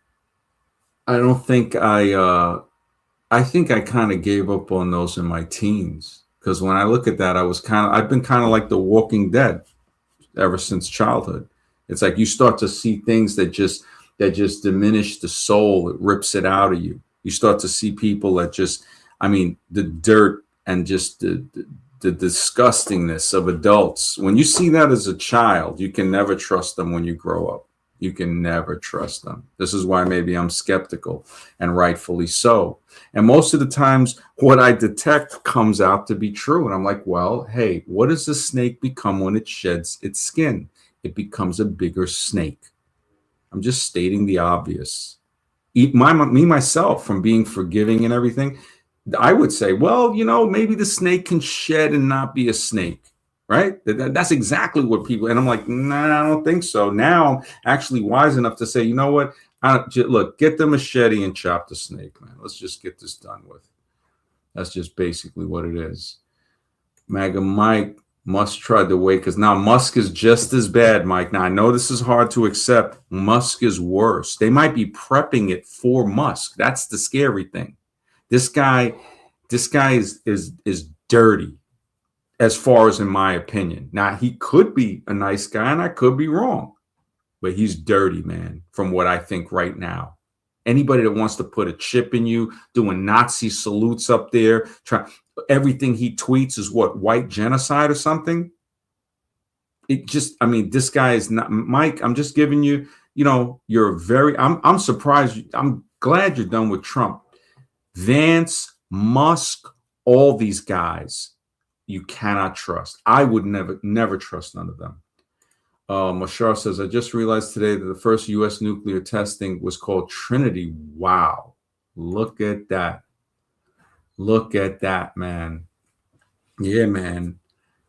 I don't think I think I kind of gave up on those in my teens, because when I look at that, I've been kind of like The Walking Dead ever since childhood. It's like you start to see things that just diminish the soul. It rips it out of you. You start to see people that just, the dirt and just the disgustingness of adults. When you see that as a child, you can never trust them when you grow up. You can never trust them. This is why maybe I'm skeptical, and rightfully so. And most of the times what I detect comes out to be true. And I'm like, well, hey, what does the snake become when it sheds its skin? It becomes a bigger snake. I'm just stating the obvious. Myself, from being forgiving and everything, I would say, well, maybe the snake can shed and not be a snake. Right? That's exactly what people, and I'm like, nah, I don't think so. Now I'm actually wise enough to say, you know what? Look, get the machete and chop the snake, man. Let's just get this done with. That's just basically what it is. MAGA Mike, Musk tried to wait, because now Musk is just as bad, Mike. Now I know this is hard to accept. Musk is worse. They might be prepping it for Musk. That's the scary thing. This guy is dirty, as far as in my opinion. Now, he could be a nice guy, and I could be wrong, but he's dirty, man, from what I think right now. Anybody that wants to put a chip in you, doing Nazi salutes up there, everything he tweets is what, white genocide or something? It just, this guy is not, Mike, I'm just giving you, I'm surprised. I'm glad you're done with Trump. Vance, Musk, all these guys, you cannot trust. I would never trust none of them. Mashar says, I just realized today that the first U.S. nuclear testing was called Trinity. Wow. Look at that. Look at that, man. Yeah, man.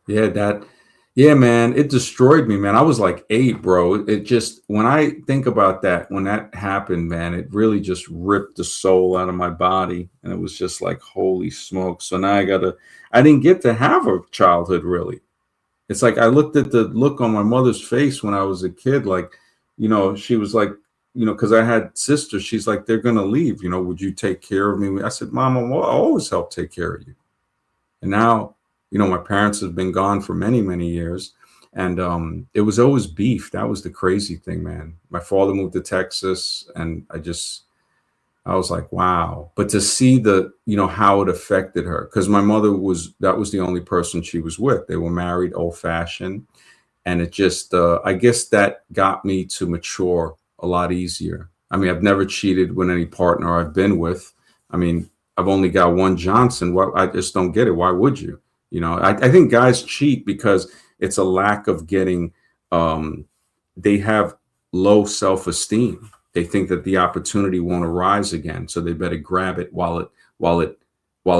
Yeah, man. It destroyed me, man. I was like 8, bro. It just, when I think about that, when that happened, man, it really just ripped the soul out of my body. And it was just like, holy smoke. So now I didn't get to have a childhood, really. It's like I looked at the look on my mother's face when I was a kid, like, she was like, because I had sisters, she's like, they're gonna leave. Would you take care of me? I said, Mom, I'll always help take care of you. And now, my parents have been gone for many, many years. And it was always beef. That was the crazy thing, man. My father moved to Texas, and I was like, wow. But to see how it affected her, because my mother that was the only person she was with. They were married, old fashioned. And it just, I guess that got me to mature a lot easier. I mean, I've never cheated with any partner I've been with. I mean, I've only got one Johnson. Well, I just don't get it. Why would you? I think guys cheat because it's a lack of getting, they have low self-esteem. They think that the opportunity won't arise again, so they better grab it while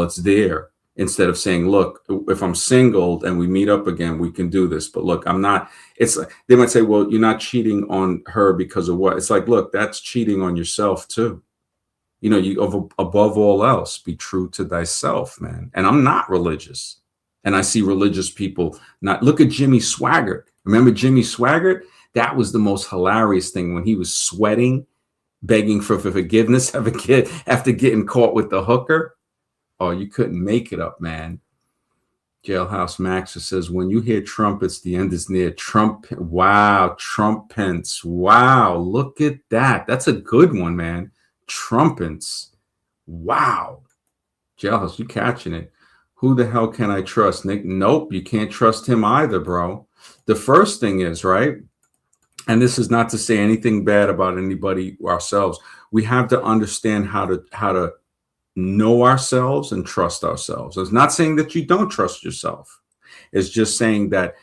it's there, instead of saying, look, if I'm single and we meet up again, we can do this. But look, I'm not. It's like they might say, well, you're not cheating on her because of what? It's like, look, that's cheating on yourself too. Above all else, be true to thyself, man. And I'm not religious. And I see religious people not. Look at Jimmy Swaggart. Remember Jimmy Swaggart? That was the most hilarious thing when he was sweating, begging for forgiveness after getting caught with the hooker. Oh, you couldn't make it up, man. Jailhouse Max says, when you hear trumpets, the end is near. Wow, trumpets. Wow, look at that. That's a good one, man. Trumpets. Wow. Jailhouse, you catching it. Who the hell can I trust, Nick? Nope, you can't trust him either, bro. The first thing is, right? And this is not to say anything bad about anybody ourselves. We have to understand how to know ourselves and trust ourselves. It's not saying that you don't trust yourself. It's just saying that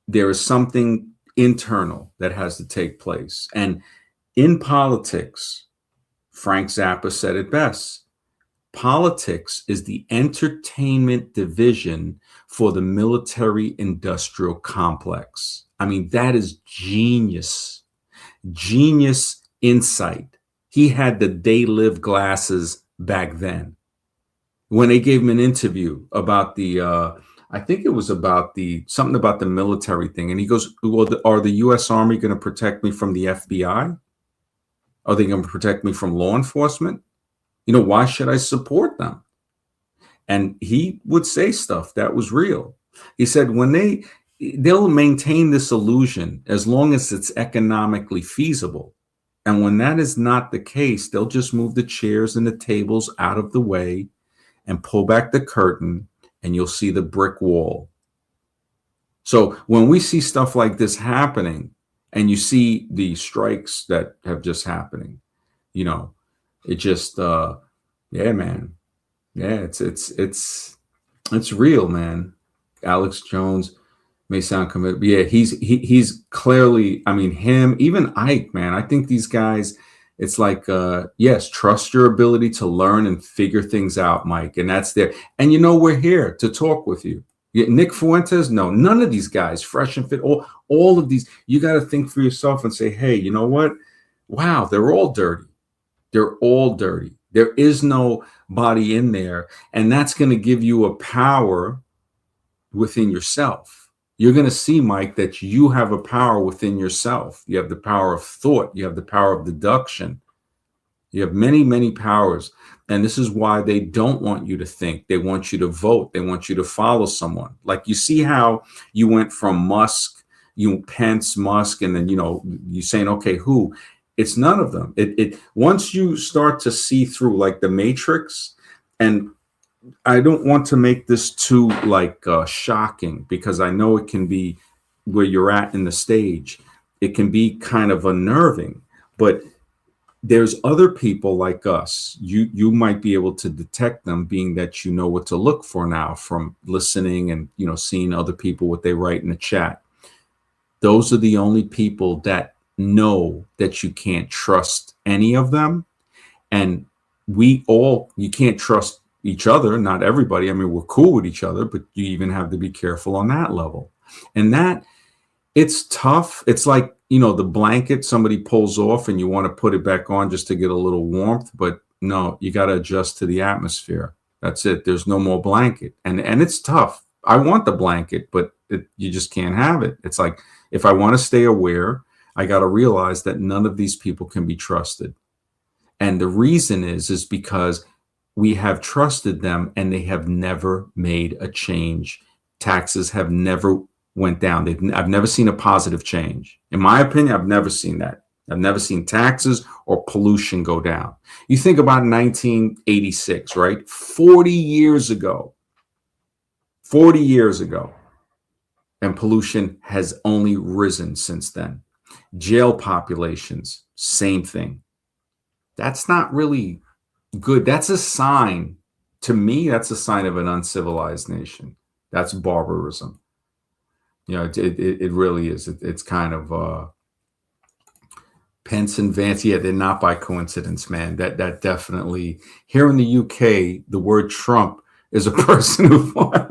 there is something internal that has to take place. And in politics, Frank Zappa said it best. Politics is the entertainment division for the military industrial complex. I mean, that is genius insight. He had the They Live glasses back then. When they gave him an interview about I think it was about something about the military thing. And he goes, well, are the U.S. Army going to protect me from the FBI? Are they going to protect me from law enforcement? Why should I support them? And he would say stuff that was real. He said, they'll maintain this illusion as long as it's economically feasible. And when that is not the case, they'll just move the chairs and the tables out of the way and pull back the curtain, and you'll see the brick wall. So when we see stuff like this happening, and you see the strikes that have just happening, it just, yeah, man. Yeah, it's real, man. Alex Jones may sound committed, but yeah, he's clearly, I mean, him, even Ike, man. I think these guys, it's like, yes, trust your ability to learn and figure things out, Mike. And that's there. And we're here to talk with you. Nick Fuentes, no, none of these guys, fresh and fit, all of these, you got to think for yourself and say, hey, you know what? Wow, they're all dirty. They're all dirty. There is nobody in there. And that's going to give you a power within yourself. You're going to see, Mike, that you have a power within yourself. You have the power of thought. You have the power of deduction. You have many, many powers. And this is why they don't want you to think. They want you to vote. They want you to follow someone. Like, you see how you went from Musk, Pence, Musk, and then, you saying, okay, who? It's none of them. Once you start to see through, like the Matrix, and I don't want to make this too shocking, because I know it can be where you're at in the stage. It can be kind of unnerving, but there's other people like us. You might be able to detect them, being that you know what to look for now from listening and seeing other people, what they write in the chat. Those are the only people that know that you can't trust any of them. And you can't trust each other, not everybody. I mean, we're cool with each other, but you even have to be careful on that level. And that, it's tough. It's like, the blanket somebody pulls off and you want to put it back on just to get a little warmth, but no, you got to adjust to the atmosphere. That's it. There's no more blanket. And it's tough. I want the blanket, but you just can't have it. It's like, if I want to stay aware, I got to realize that none of these people can be trusted. And the reason is because we have trusted them and they have never made a change. Taxes have never went down. I've never seen a positive change. In my opinion, I've never seen that. I've never seen taxes or pollution go down. You think about 1986, right? 40 years ago. 40 years ago. And pollution has only risen since then. Jail populations, same thing. That's not really good. That's a sign, to me, that's a sign of an uncivilized nation. That's barbarism. You know, it really is. It's kind of Pence and Vance. Yeah, they're not by coincidence, man. That definitely, here in the UK, the word Trump is a person who won.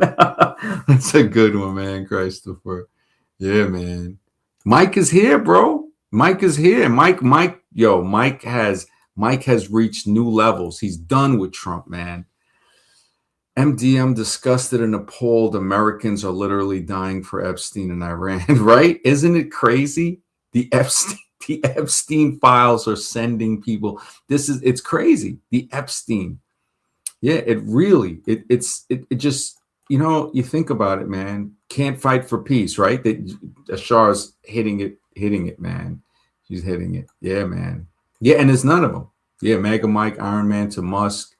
That's a good one, man, Christopher. Yeah, man. Mike is here, bro. Mike is here. Mike has reached new levels. He's done with Trump, man. MDM disgusted and appalled. Americans are literally dying for Epstein in Iran, right? Isn't it crazy? The Epstein files are sending people. It's crazy. The Epstein. Yeah, it just, you know, you think about it, man. Can't fight for peace, right? That Ashar's hitting it, man. She's hitting it. Yeah, man. Yeah, and there's none of them. Yeah, Mega Mike, Iron Man to Musk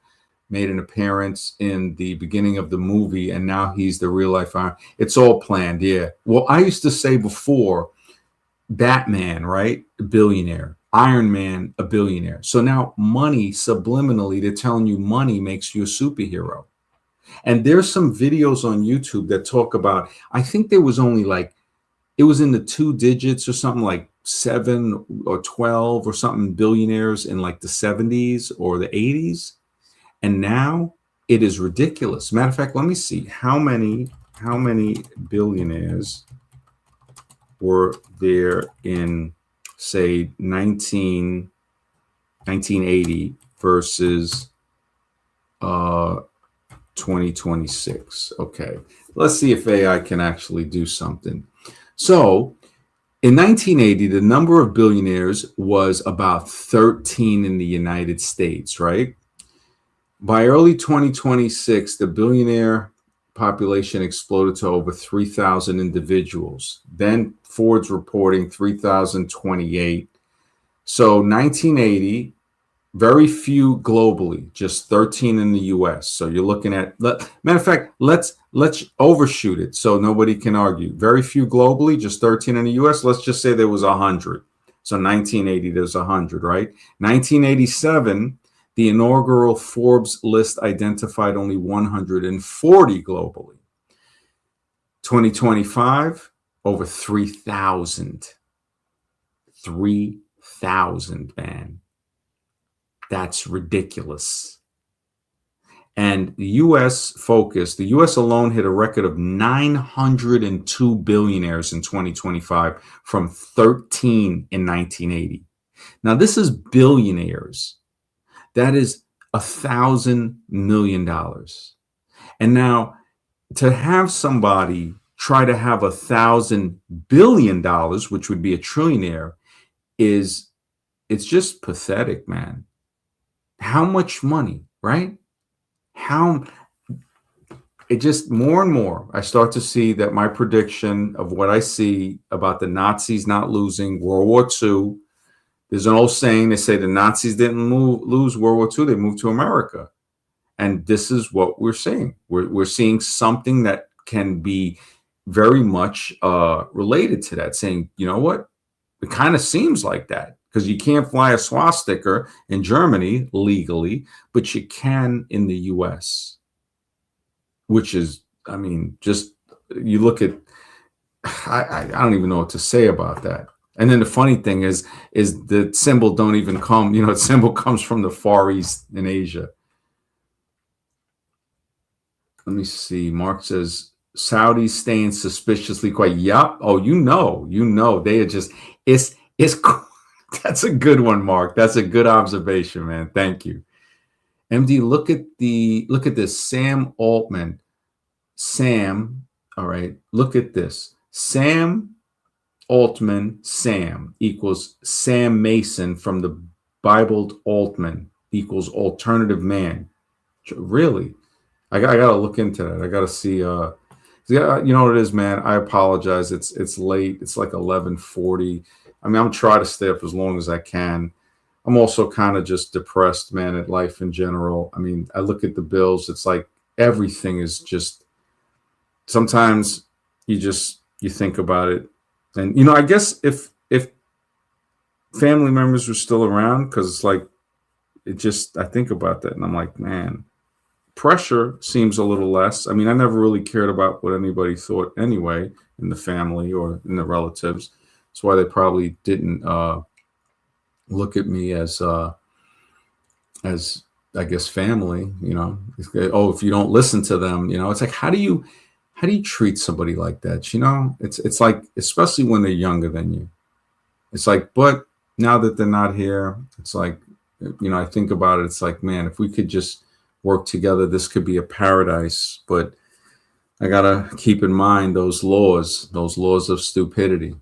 made an appearance in the beginning of the movie, and now he's the real life Iron. It's all planned. Yeah. Well, I used to say before, Batman, right? A billionaire. Iron Man, a billionaire. So now money, subliminally, they're telling you money makes you a superhero. And there's some videos on YouTube that talk about, I think there was only like, it was in the 2 digits or something, like 7 or 12 or something billionaires in like the 70s or the 80s. And now it is ridiculous. Matter of fact, let me see how many billionaires were there in, say, 1980 versus 2026. Okay, let's see if AI can actually do something. So in 1980, the number of billionaires was about 13 in the United States, right? By early 2026, the billionaire population exploded to over 3,000 individuals. Then Ford's reporting 3,028. So 1980, very few globally, just 13 in the US. So you're looking at, matter of fact, let's overshoot it so nobody can argue. Very few globally, just 13 in the US. Let's just say there was 100. So 1980, there's 100, right? 1987, the inaugural Forbes list identified only 140 globally. 2025, over 3,000. 3,000, man. That's ridiculous. And the U.S. focus, the U.S. alone hit a record of 902 billionaires in 2025 from 13 in 1980. Now, this is billionaires. That is $1,000 million. And now to have somebody try to have $1,000 billion, which would be a trillionaire, it's just pathetic, man. How much money, right? It just more and more, I start to see that my prediction of what I see about the Nazis not losing World War II. There's an old saying, they say the Nazis didn't lose World War II, they moved to America. And this is what we're seeing. We're seeing something that can be very much related to that, saying, you know what? It kind of seems like that, because you can't fly a swastika in Germany legally, but you can in the US, which is, I mean, just, you look at, I don't even know what to say about that. And then the funny thing is the symbol don't even come, you know, the symbol comes from the Far East in Asia. Let me see. Mark says, Saudis staying suspiciously quiet. Yup. Oh, you know, they are just, it's, that's a good one, Mark. That's a good observation, man. Thank you. MD, look at this. Sam Altman. Sam, All right. Look at this. Sam Altman, Sam equals Sam Mason from the Bibled Altman equals alternative man. Really? I gotta look into that. I gotta see. Yeah, you know what it is, man. I apologize. It's late. It's like 11:40. I mean, I'm trying to stay up as long as I can. I'm also kind of just depressed, man, at life in general. I mean, I look at the bills. It's like everything is just. Sometimes you think about it, and I guess if family members were still around, because it's like I think about that, and I'm like, man, pressure seems a little less. I mean, I never really cared about what anybody thought anyway in the family or in the relatives. That's why they probably didn't look at me as I guess family. Oh, if you don't listen to them, it's like how do you treat somebody like that? It's like, especially when they're younger than you. It's like, but now that they're not here, it's like, I think about it. It's like, man, if we could just work together, this could be a paradise. But I gotta keep in mind those laws of stupidity,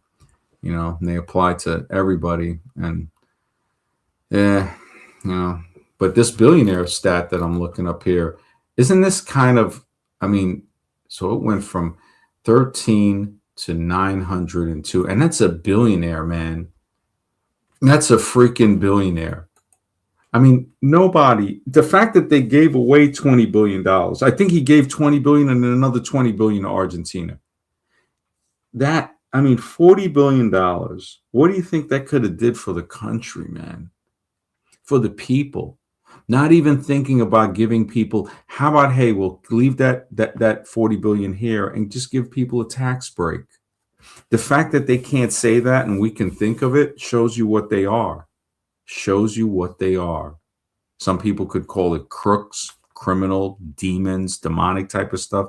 and they apply to everybody. And yeah, but this billionaire stat that I'm looking up here, isn't this kind of, I mean, so it went from 13 to 902, and that's a billionaire, man. That's a freaking billionaire. I mean, the fact that they gave away $20 billion, I think he gave 20 billion and then another 20 billion to Argentina. $40 billion. What do you think that could have did for the country, man? For the people. Not even thinking about giving people, how about, hey, we'll leave that 40 billion here and just give people a tax break. The fact that they can't say that and we can think of it shows you what they are. Shows you what they are. Some people could call it crooks, criminal, demons, demonic type of stuff.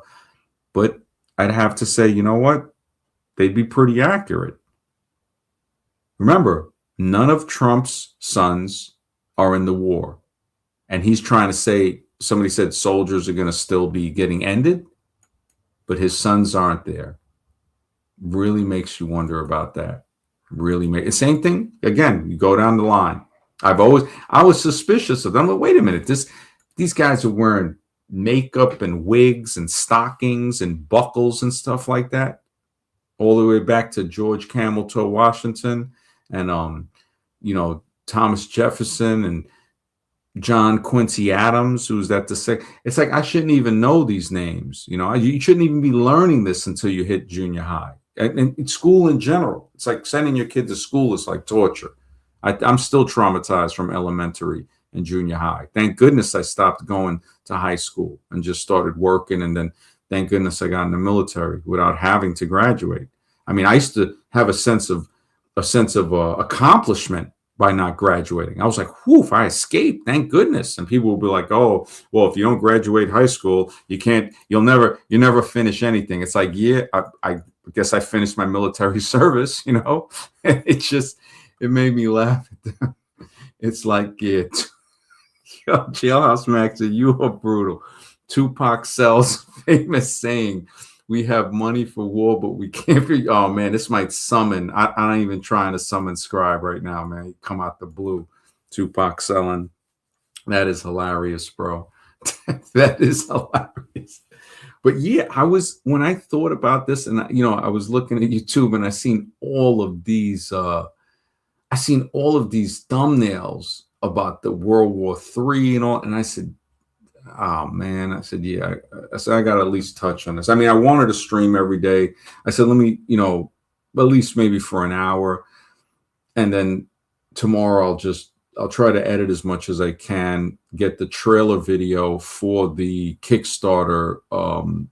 But I'd have to say, you know what? They'd be pretty accurate. Remember, none of Trump's sons are in the war. And he's trying to say, somebody said soldiers are going to still be getting ended, but his sons aren't there. Really makes you wonder about that. Same thing, again, you go down the line. I was suspicious of them, but wait a minute, these guys are wearing makeup and wigs and stockings and buckles and stuff like that, all the way back to George Camel Toe Washington and Thomas Jefferson and John Quincy Adams, who's that to say? It's like I shouldn't even know these names. You shouldn't even be learning this until you hit junior high. And school in general, it's like sending your kid to school is like torture. I'm still traumatized from elementary and junior high. Thank goodness I stopped going to high school and just started working. And then thank goodness I got in the military without having to graduate. I mean, I used to have a sense of accomplishment by not graduating. I was like, whew, I escaped, thank goodness. And people will be like, oh, well, if you don't graduate high school, you'll never finish anything. It's like, yeah, I guess I finished my military service, it made me laugh at them. It's like, yeah, Jailhouse Max, you are brutal. Tupac sells famous saying, we have money for war, but we can't be. Oh man, this might summon. I ain't even trying to summon Scribe right now, man. You come out the blue. Tupac selling. That is hilarious, bro. That is hilarious. But yeah, when I thought about this, and I was looking at YouTube and I seen all of these thumbnails about the World War III and all, and I said, oh man, I said, yeah, I got to at least touch on this. I mean, I wanted to stream every day. I said, let me, at least maybe for an hour. And then tomorrow I'll try to edit as much as I can, get the trailer video for the Kickstarter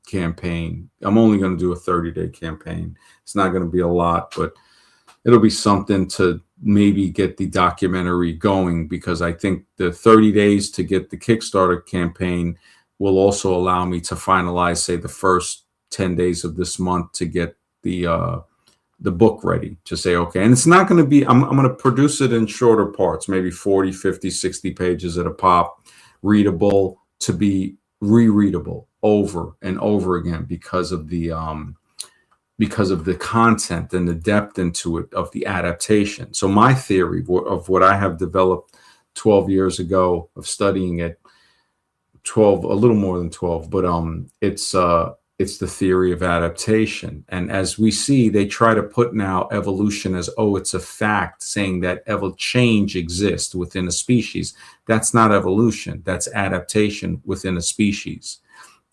campaign. I'm only going to do a 30-day campaign. It's not going to be a lot, but it'll be something to maybe get the documentary going, because I think the 30 days to get the Kickstarter campaign will also allow me to finalize, say, the first 10 days of this month to get the book ready, to say, okay. And it's not going to be, I'm going to produce it in shorter parts, maybe 40, 50, 60 pages at a pop, readable to be rereadable. over and over again because of the content and the depth into it of the adaptation. So my theory of what I have developed 12 years ago of studying it, 12, a little more than 12, but it's the theory of adaptation. And as we see, they try to put now evolution as, oh, it's a fact, saying that change exists within a species. That's not evolution. That's adaptation within a species.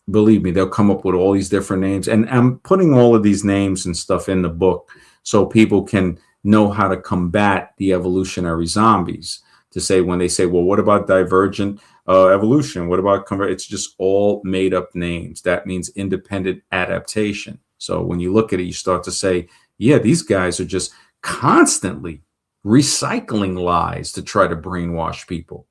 Believe me, they'll come up with all these different names. And I'm putting all of these names and stuff in the book so people can know how to combat the evolutionary zombies. To say, when they say, well, what about divergent evolution? What about it's just all made up names. That means independent adaptation. So when you look at it, you start to say, yeah, these guys are just constantly recycling lies to try to brainwash people,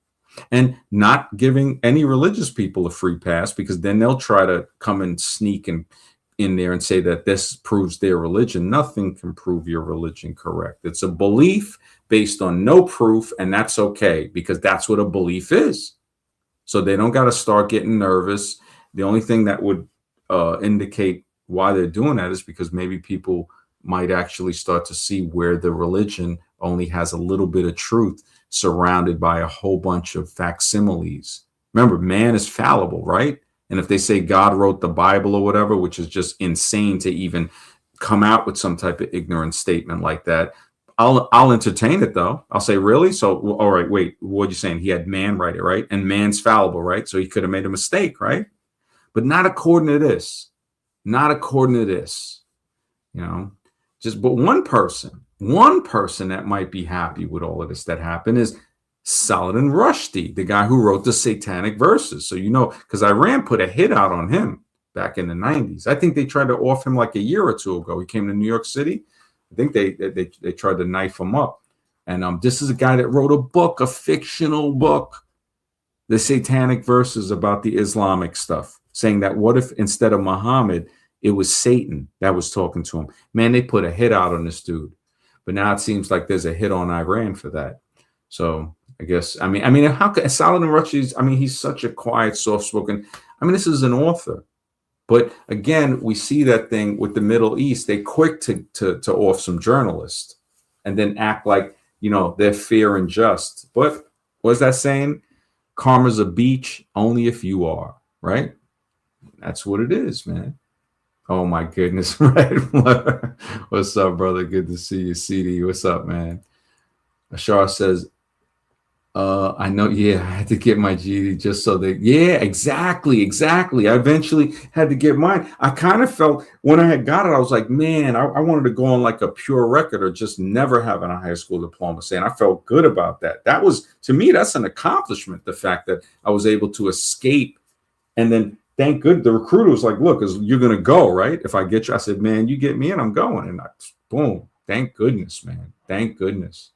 and not giving any religious people a free pass, because then they'll try to come and sneak in there and say that this proves their religion. Nothing can prove your religion correct. It's a belief based on no proof, and that's okay, because that's what a belief is. So they don't got to start getting nervous. The only thing that would indicate why they're doing that is because maybe people might actually start to see where the religion only has a little bit of truth surrounded by a whole bunch of facsimiles. Remember, man is fallible, right? And if they say God wrote the Bible or whatever, which is just insane to even come out with some type of ignorant statement like that, I'll entertain it, though. I'll say, really? So, all right, wait, what are you saying? He had man write it, right? And man's fallible, right? So he could have made a mistake, right? But not according to this. Not according to this. You know, but one person that might be happy with all of this that happened is Saladin Rushdie, the guy who wrote the Satanic Verses. So, you know, because Iran put a hit out on him back in the 90s. I think they tried to off him like a year or two ago. He came to New York City. I think they tried to knife him up. And this is a guy that wrote a book, a fictional book, the Satanic Verses, about the Islamic stuff, saying that what if instead of Muhammad, it was Satan that was talking to him. Man, they put a hit out on this dude. But now it seems like there's a hit on Iran for that. So I guess, I mean, how could Saladin Rushdie's, he's such a quiet, soft-spoken, this is an author. But again, we see that thing with the Middle East. They quick to off some journalists and then act like, you know, they're fair and just. But what's that saying? Karma's a beach only if you are, right? That's what it is, man. Oh my goodness, right? What's up, brother? Good to see you, CD. What's up, man? Ashar says, I know, yeah, I had to get my GED just so that, yeah, exactly. I eventually had to get mine. I kind of felt when I had got it, I was like, man, I wanted to go on like a pure record or just never having a high school diploma, saying I felt good about that. That was, to me, that's an accomplishment, the fact that I was able to escape. And then thank good, the recruiter was like, look, you're going to go, right? If I get you, I said, man, you get me and I'm going. And boom, thank goodness, man. Thank goodness.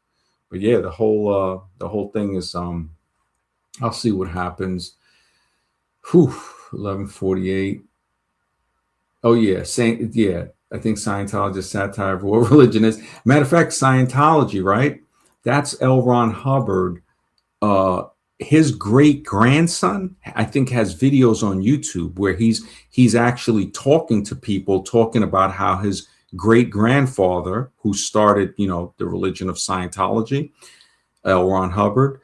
But yeah, the whole thing is, I'll see what happens. 1148. Oh yeah, I think Scientology is satire of what religion is. Matter of fact, Scientology, right? That's L. Ron Hubbard. His great grandson, I think, has videos on YouTube where he's actually talking to people, talking about how his great grandfather, who started, you know, the religion of Scientology, L. Ron Hubbard,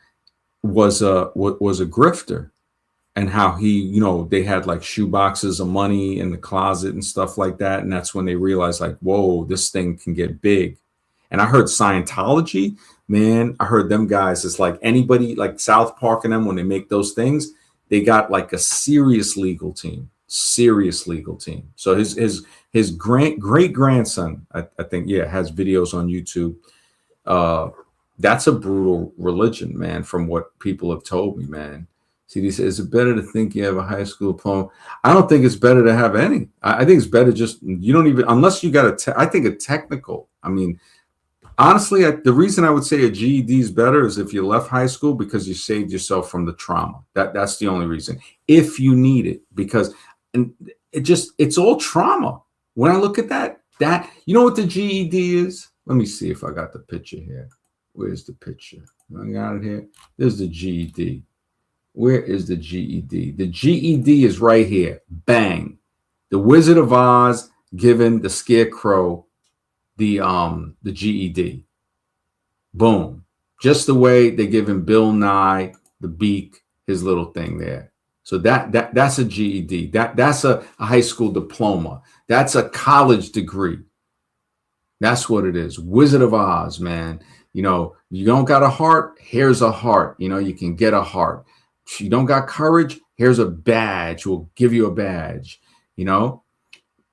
was a grifter, and how he, you know, they had like shoe boxes of money in the closet and stuff like that. And that's when they realized, like, whoa, this thing can get big. And I heard Scientology, man, I heard them guys, it's like anybody like South Park and them, when they make those things, they got like a serious legal team. So his great grandson, I think, yeah, has videos on YouTube. That's a brutal religion, man, from what people have told me, man. See, he says, is it better to think you have a high school diploma? I don't think it's better to have any. I think it's better just, you don't even, unless you got I think a technical. I mean, honestly, the reason I would say a GED is better is if you left high school because you saved yourself from the trauma. That's the only reason. If you need it, because it's all trauma. When I look at that, you know what the GED is? Let me see if I got the picture here. Where's the picture? I got it here. There's the GED. Where is the GED? The GED is right here. Bang. The Wizard of Oz giving the Scarecrow the GED. Boom. Just the way they're giving Bill Nye the beak, his little thing there. So that's a GED. That's a high school diploma. That's a college degree. That's what it is. Wizard of Oz, man. You know, you don't got a heart, here's a heart. You know, you can get a heart. If you don't got courage, here's a badge. We'll give you a badge. You know,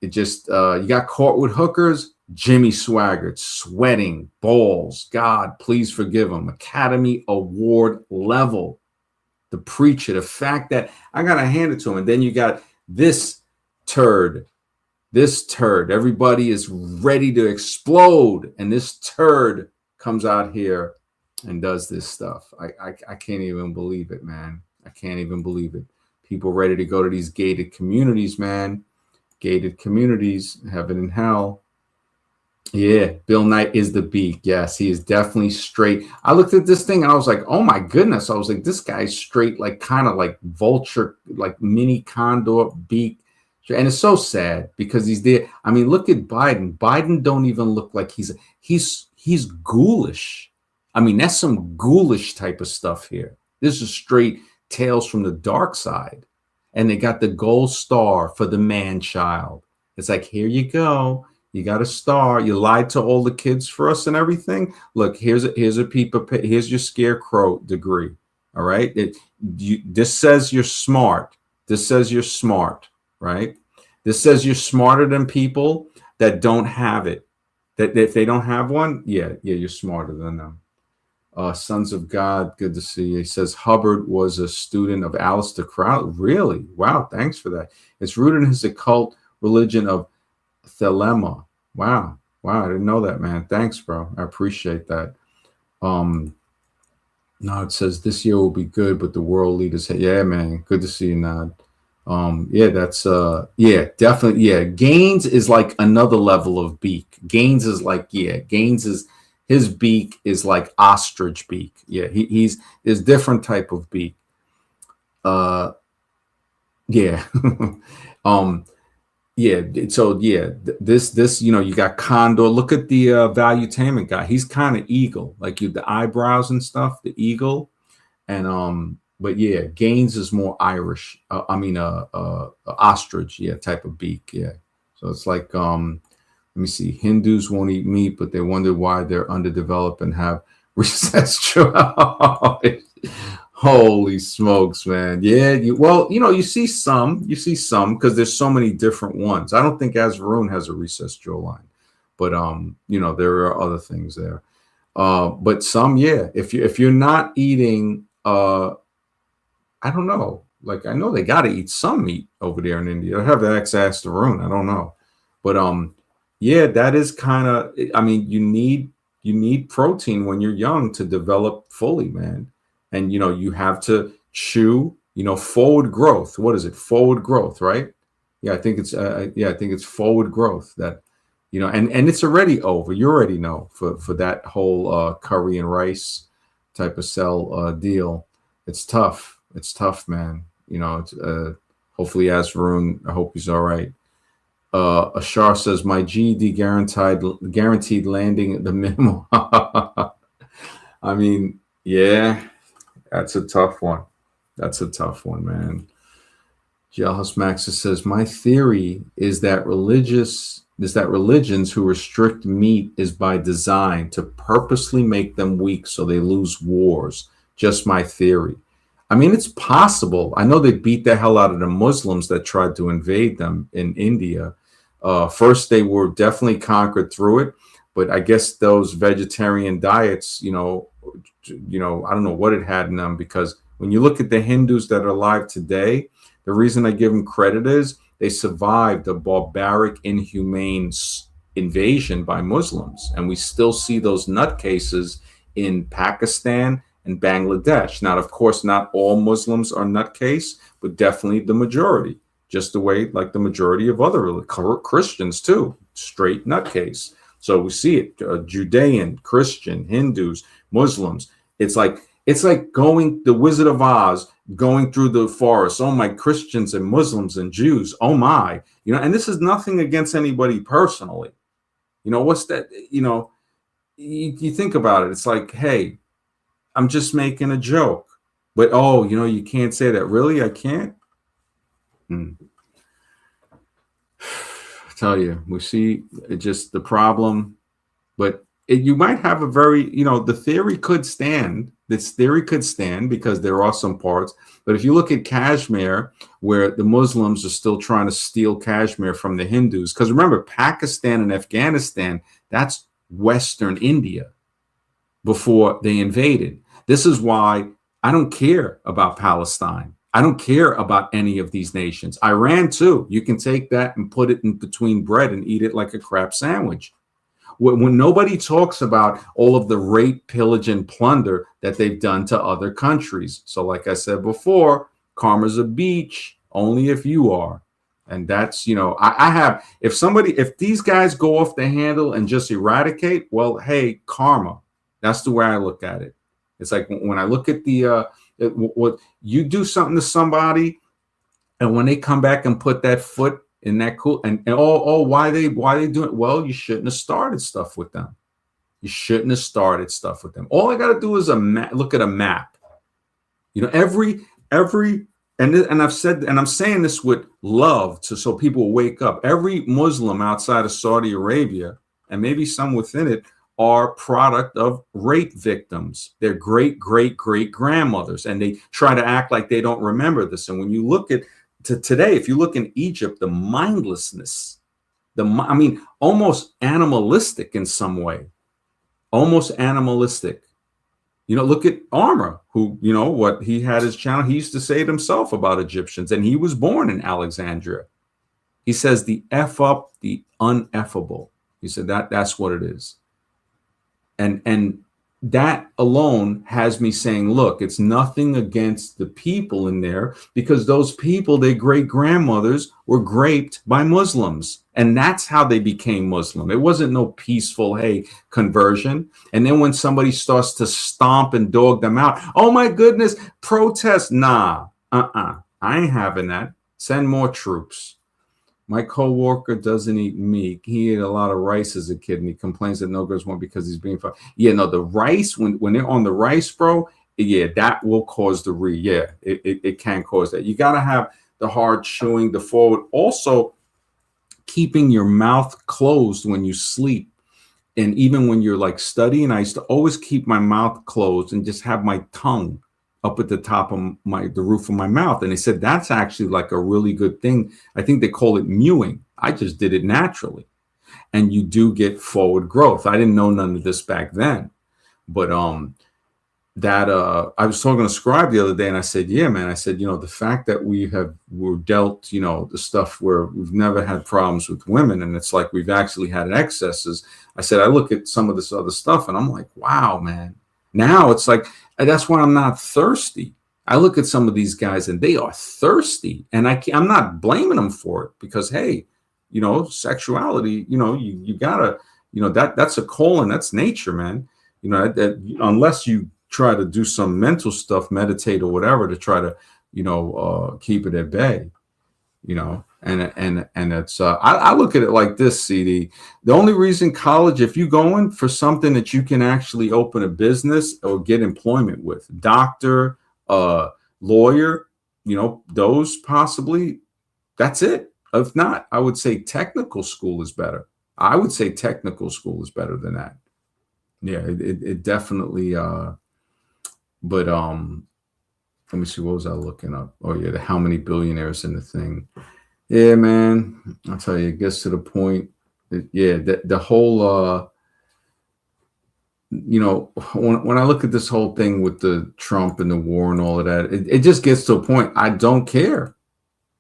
it just, you got caught with hookers, Jimmy Swaggart, sweating, balls. God, please forgive him. Academy Award level. The preacher, the fact that I got to hand it to him. And then you got this turd. This turd, everybody is ready to explode. And this turd comes out here and does this stuff. I can't even believe it, man. I can't even believe it. People ready to go to these gated communities, man. Gated communities, heaven and hell. Yeah, Bill Knight is the beak. Yes, he is definitely straight. I looked at this thing and I was like, oh my goodness. I was like, this guy's straight, like kind of like vulture, like mini condor beak. And it's so sad because he's there. I mean, look at Biden. Biden don't even look like he's ghoulish. I mean, that's some ghoulish type of stuff here. This is straight Tales from the Dark Side. And they got the gold star for the man child. It's like, here you go. You got a star. You lied to all the kids for us and everything. Look, here's a paper. Here's your Scarecrow degree. All right. This says you're smart. This says you're smart. Right. This says you're smarter than people that don't have it. That if they don't have one, yeah, you're smarter than them. Sons of God, good to see you. He says Hubbard was a student of Aleister Crowley. Really? Wow, thanks for that. It's rooted in his occult religion of Thelema. Wow, I didn't know that, man. Thanks, bro. I appreciate that. No, it says this year will be good, but the world leaders say, yeah, man, good to see you, Nad. Yeah, that's definitely. Yeah, Gaines is like another level of beak. Gaines is like, his beak is like ostrich beak. Yeah, he's different type of beak. Yeah. So this, you got Condor. Look at the Valuetainment guy. He's kind of eagle, like the eyebrows and stuff, the eagle. And but yeah, Gaines is more Irish. Ostrich, type of beak. Yeah. So it's like let me see. Hindus won't eat meat, but they wonder why they're underdeveloped and have recessed. Holy smokes, man. Yeah. You see some because there's so many different ones. I don't think Azvaroon has a recessed jawline, but there are other things there. But some, if you're not eating, I don't know. Like, I know they got to eat some meat over there in India. I have to ask Azvaroon. I don't know, but that is kind of. I mean, you need protein when you're young to develop fully, man. And you have to chew. Forward growth. What is it? Forward growth, right? Yeah, I think it's forward growth that. And it's already over. You already know for that whole curry and rice type of cell deal. It's tough. It's tough, man. It's hopefully Azvaroon, I hope he's all right. Ashar says my GED guaranteed landing at the minimum. I mean, yeah, that's a tough one. That's a tough one, man. Jailhouse Maxis says my theory is that religions who restrict meat is by design to purposely make them weak so they lose wars. Just my theory. I mean, it's possible. I know they beat the hell out of the Muslims that tried to invade them in India. First, they were definitely conquered through it, but I guess those vegetarian diets, I don't know what it had in them, because when you look at the Hindus that are alive today, the reason I give them credit is they survived a barbaric, inhumane invasion by Muslims. And we still see those nutcases in Pakistan and Bangladesh. Now, of course, not all Muslims are nutcase, but definitely the majority, just the way like the majority of other Christians too, straight nutcase. So we see it, Judean, Christian, Hindus, Muslims. It's like going the Wizard of Oz, going through the forest. Oh my, Christians and Muslims and Jews. Oh my, and this is nothing against anybody personally. What's that? You think about it. It's like, hey, I'm just making a joke. But, oh, you can't say that. Really? I can't? I tell you, we see just the problem. But you might have a very, the theory could stand. This theory could stand because there are some parts. But if you look at Kashmir, where the Muslims are still trying to steal Kashmir from the Hindus, because remember, Pakistan and Afghanistan, that's Western India before they invaded. This is why I don't care about Palestine. I don't care about any of these nations. Iran, too. You can take that and put it in between bread and eat it like a crap sandwich. When nobody talks about all of the rape, pillage, and plunder that they've done to other countries. So like I said before, karma's a beach, only if you are. And that's, I have, if these guys go off the handle and just eradicate, well, hey, karma. That's the way I look at it. It's like when I look at what you do something to somebody, and when they come back and put that foot in that why they doing it? Well, you shouldn't have started stuff with them. You shouldn't have started stuff with them. All I got to do is look at a map. Every and I've said, and I'm saying this with love so people wake up. Every Muslim outside of Saudi Arabia, and maybe some within it, are product of rape victims. They're great grandmothers, and they try to act like they don't remember this. And when you look at today, if you look in Egypt, the mindlessness, almost animalistic in some way, almost animalistic. Look at Armour, who, what he had his channel. He used to say it himself about Egyptians, and he was born in Alexandria. He says the F up the uneffable. He said that's what it is. And that alone has me saying, look, it's nothing against the people in there, because those people, their great grandmothers were raped by Muslims. And that's how they became Muslim. It wasn't no peaceful, hey, conversion. And then when somebody starts to stomp and dog them out, oh my goodness, protest. Nah, I ain't having that. Send more troops. My coworker doesn't eat meat. He ate a lot of rice as a kid, and he complains that no girls want because he's being fed. Yeah, no, the rice, when they're on the rice, bro, yeah, that will cause the it can cause that. You got to have the hard chewing, the forward. Also, keeping your mouth closed when you sleep. And even when you're like studying, I used to always keep my mouth closed and just have my tongue up at the top of the roof of my mouth. And they said that's actually like a really good thing. I think they call it mewing. I just did it naturally. And you do get forward growth. I didn't know none of this back then. But I was talking to Scribe the other day, and I said, yeah, man, I said, the fact that we're dealt, the stuff where we've never had problems with women, and it's like we've actually had excesses. I said, I look at some of this other stuff and I'm like, wow, man. Now it's like, that's why I'm not thirsty. I look at some of these guys and they are thirsty, and I'm not blaming them for it, because, hey, sexuality, you gotta, that's a calling, that's nature, man. Unless you try to do some mental stuff, meditate or whatever, to try to, keep it at bay, and it's, I look at it like this, CD. The only reason college, if you're going for something that you can actually open a business or get employment with, doctor, lawyer, those possibly, that's it. If not, I would say technical school is better. I would say technical school is better than that. Yeah, it definitely, but let me see, what was I looking up? Oh yeah, how many billionaires in the thing. Yeah, man, I'll tell you, it gets to the point. The whole, when I look at this whole thing with the Trump and the war and all of that, it just gets to a point. I don't care.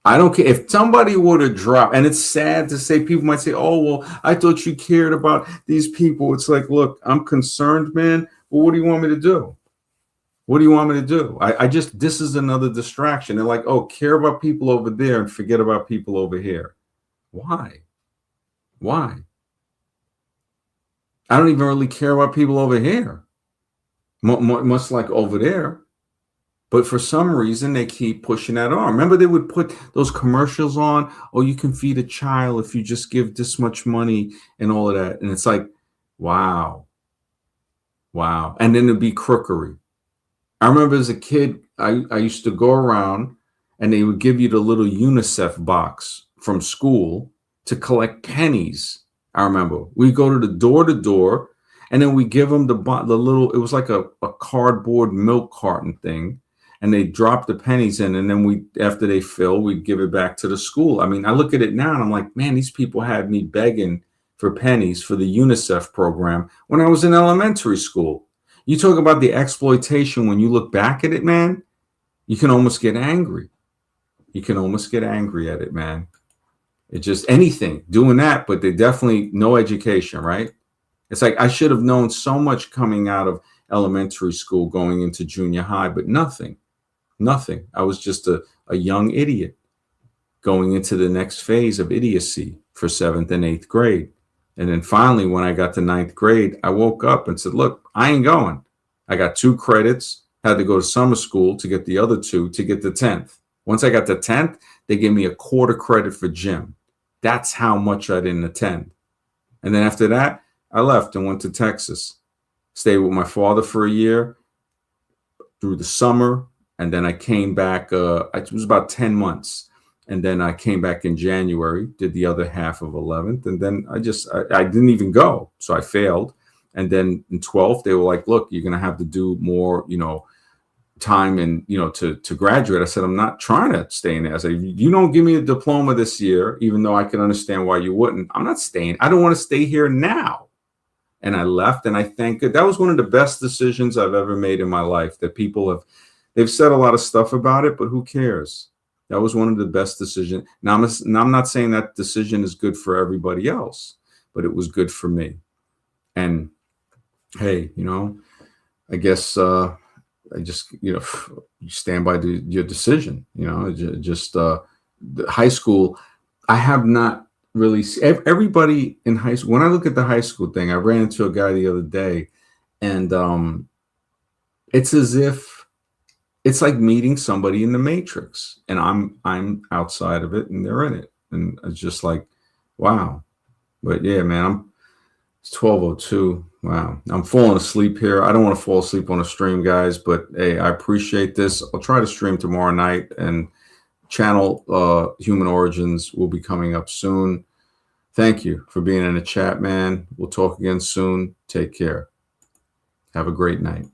I don't care if somebody were to drop, and it's sad to say, people might say, oh, well, I thought you cared about these people. It's like, look, I'm concerned, man. Well, what do you want me to do? What do you want me to do? This is another distraction. They're like, oh, care about people over there and forget about people over here. Why? I don't even really care about people over here. Much like over there. But for some reason, they keep pushing that on. Remember, they would put those commercials on. Oh, you can feed a child if you just give this much money and all of that. And it's like, wow, wow. And then it'd be crookery. I remember as a kid, I used to go around and they would give you the little UNICEF box from school to collect pennies. I remember we go to door, and then we give them the little, it was like a cardboard milk carton thing. And they drop the pennies in, and then after they fill, we'd give it back to the school. I mean, I look at it now and I'm like, man, these people had me begging for pennies for the UNICEF program when I was in elementary school. You talk about the exploitation. When you look back at it, man, you can almost get angry. You can almost get angry at it, man. It's just anything doing that, but they definitely no education, right? It's like I should have known so much coming out of elementary school, going into junior high, but nothing. I was just a young idiot going into the next phase of idiocy for 7th and 8th grade. And then finally, when I got to 9th grade, I woke up and said, look, I ain't going. I got 2 credits, had to go to summer school to get the other 2 to get the 10th. Once I got to 10th, they gave me a quarter credit for gym. That's how much I didn't attend. And then after that, I left and went to Texas. Stayed with my father for a year through the summer. And then I came back, it was about 10 months. And then I came back in January, did the other half of 11th. And then I didn't even go. So I failed. And then in 12th, they were like, look, you're going to have to do more, time and, to graduate. I said, I'm not trying to stay in there. I said, you don't give me a diploma this year, even though I can understand why you wouldn't. I'm not staying. I don't want to stay here now. And I left, and I thank God. That was one of the best decisions I've ever made in my life. That they've said a lot of stuff about it, but who cares? That was one of the best decisions. Now, I'm not saying that decision is good for everybody else, but it was good for me. And hey, I guess I just, you stand by your decision. The high school, I have not really everybody in high school. When I look at the high school thing, I ran into a guy the other day, and it's as if it's like meeting somebody in the Matrix, and I'm outside of it and they're in it, and it's just like, wow. But yeah, man, it's 12:02. Wow, I'm falling asleep here. I don't want to fall asleep on a stream, guys, but hey, I appreciate this. I'll try to stream tomorrow night, and channel Human Origins will be coming up soon. Thank you for being in the chat, man. We'll talk again soon. Take care. Have a great night.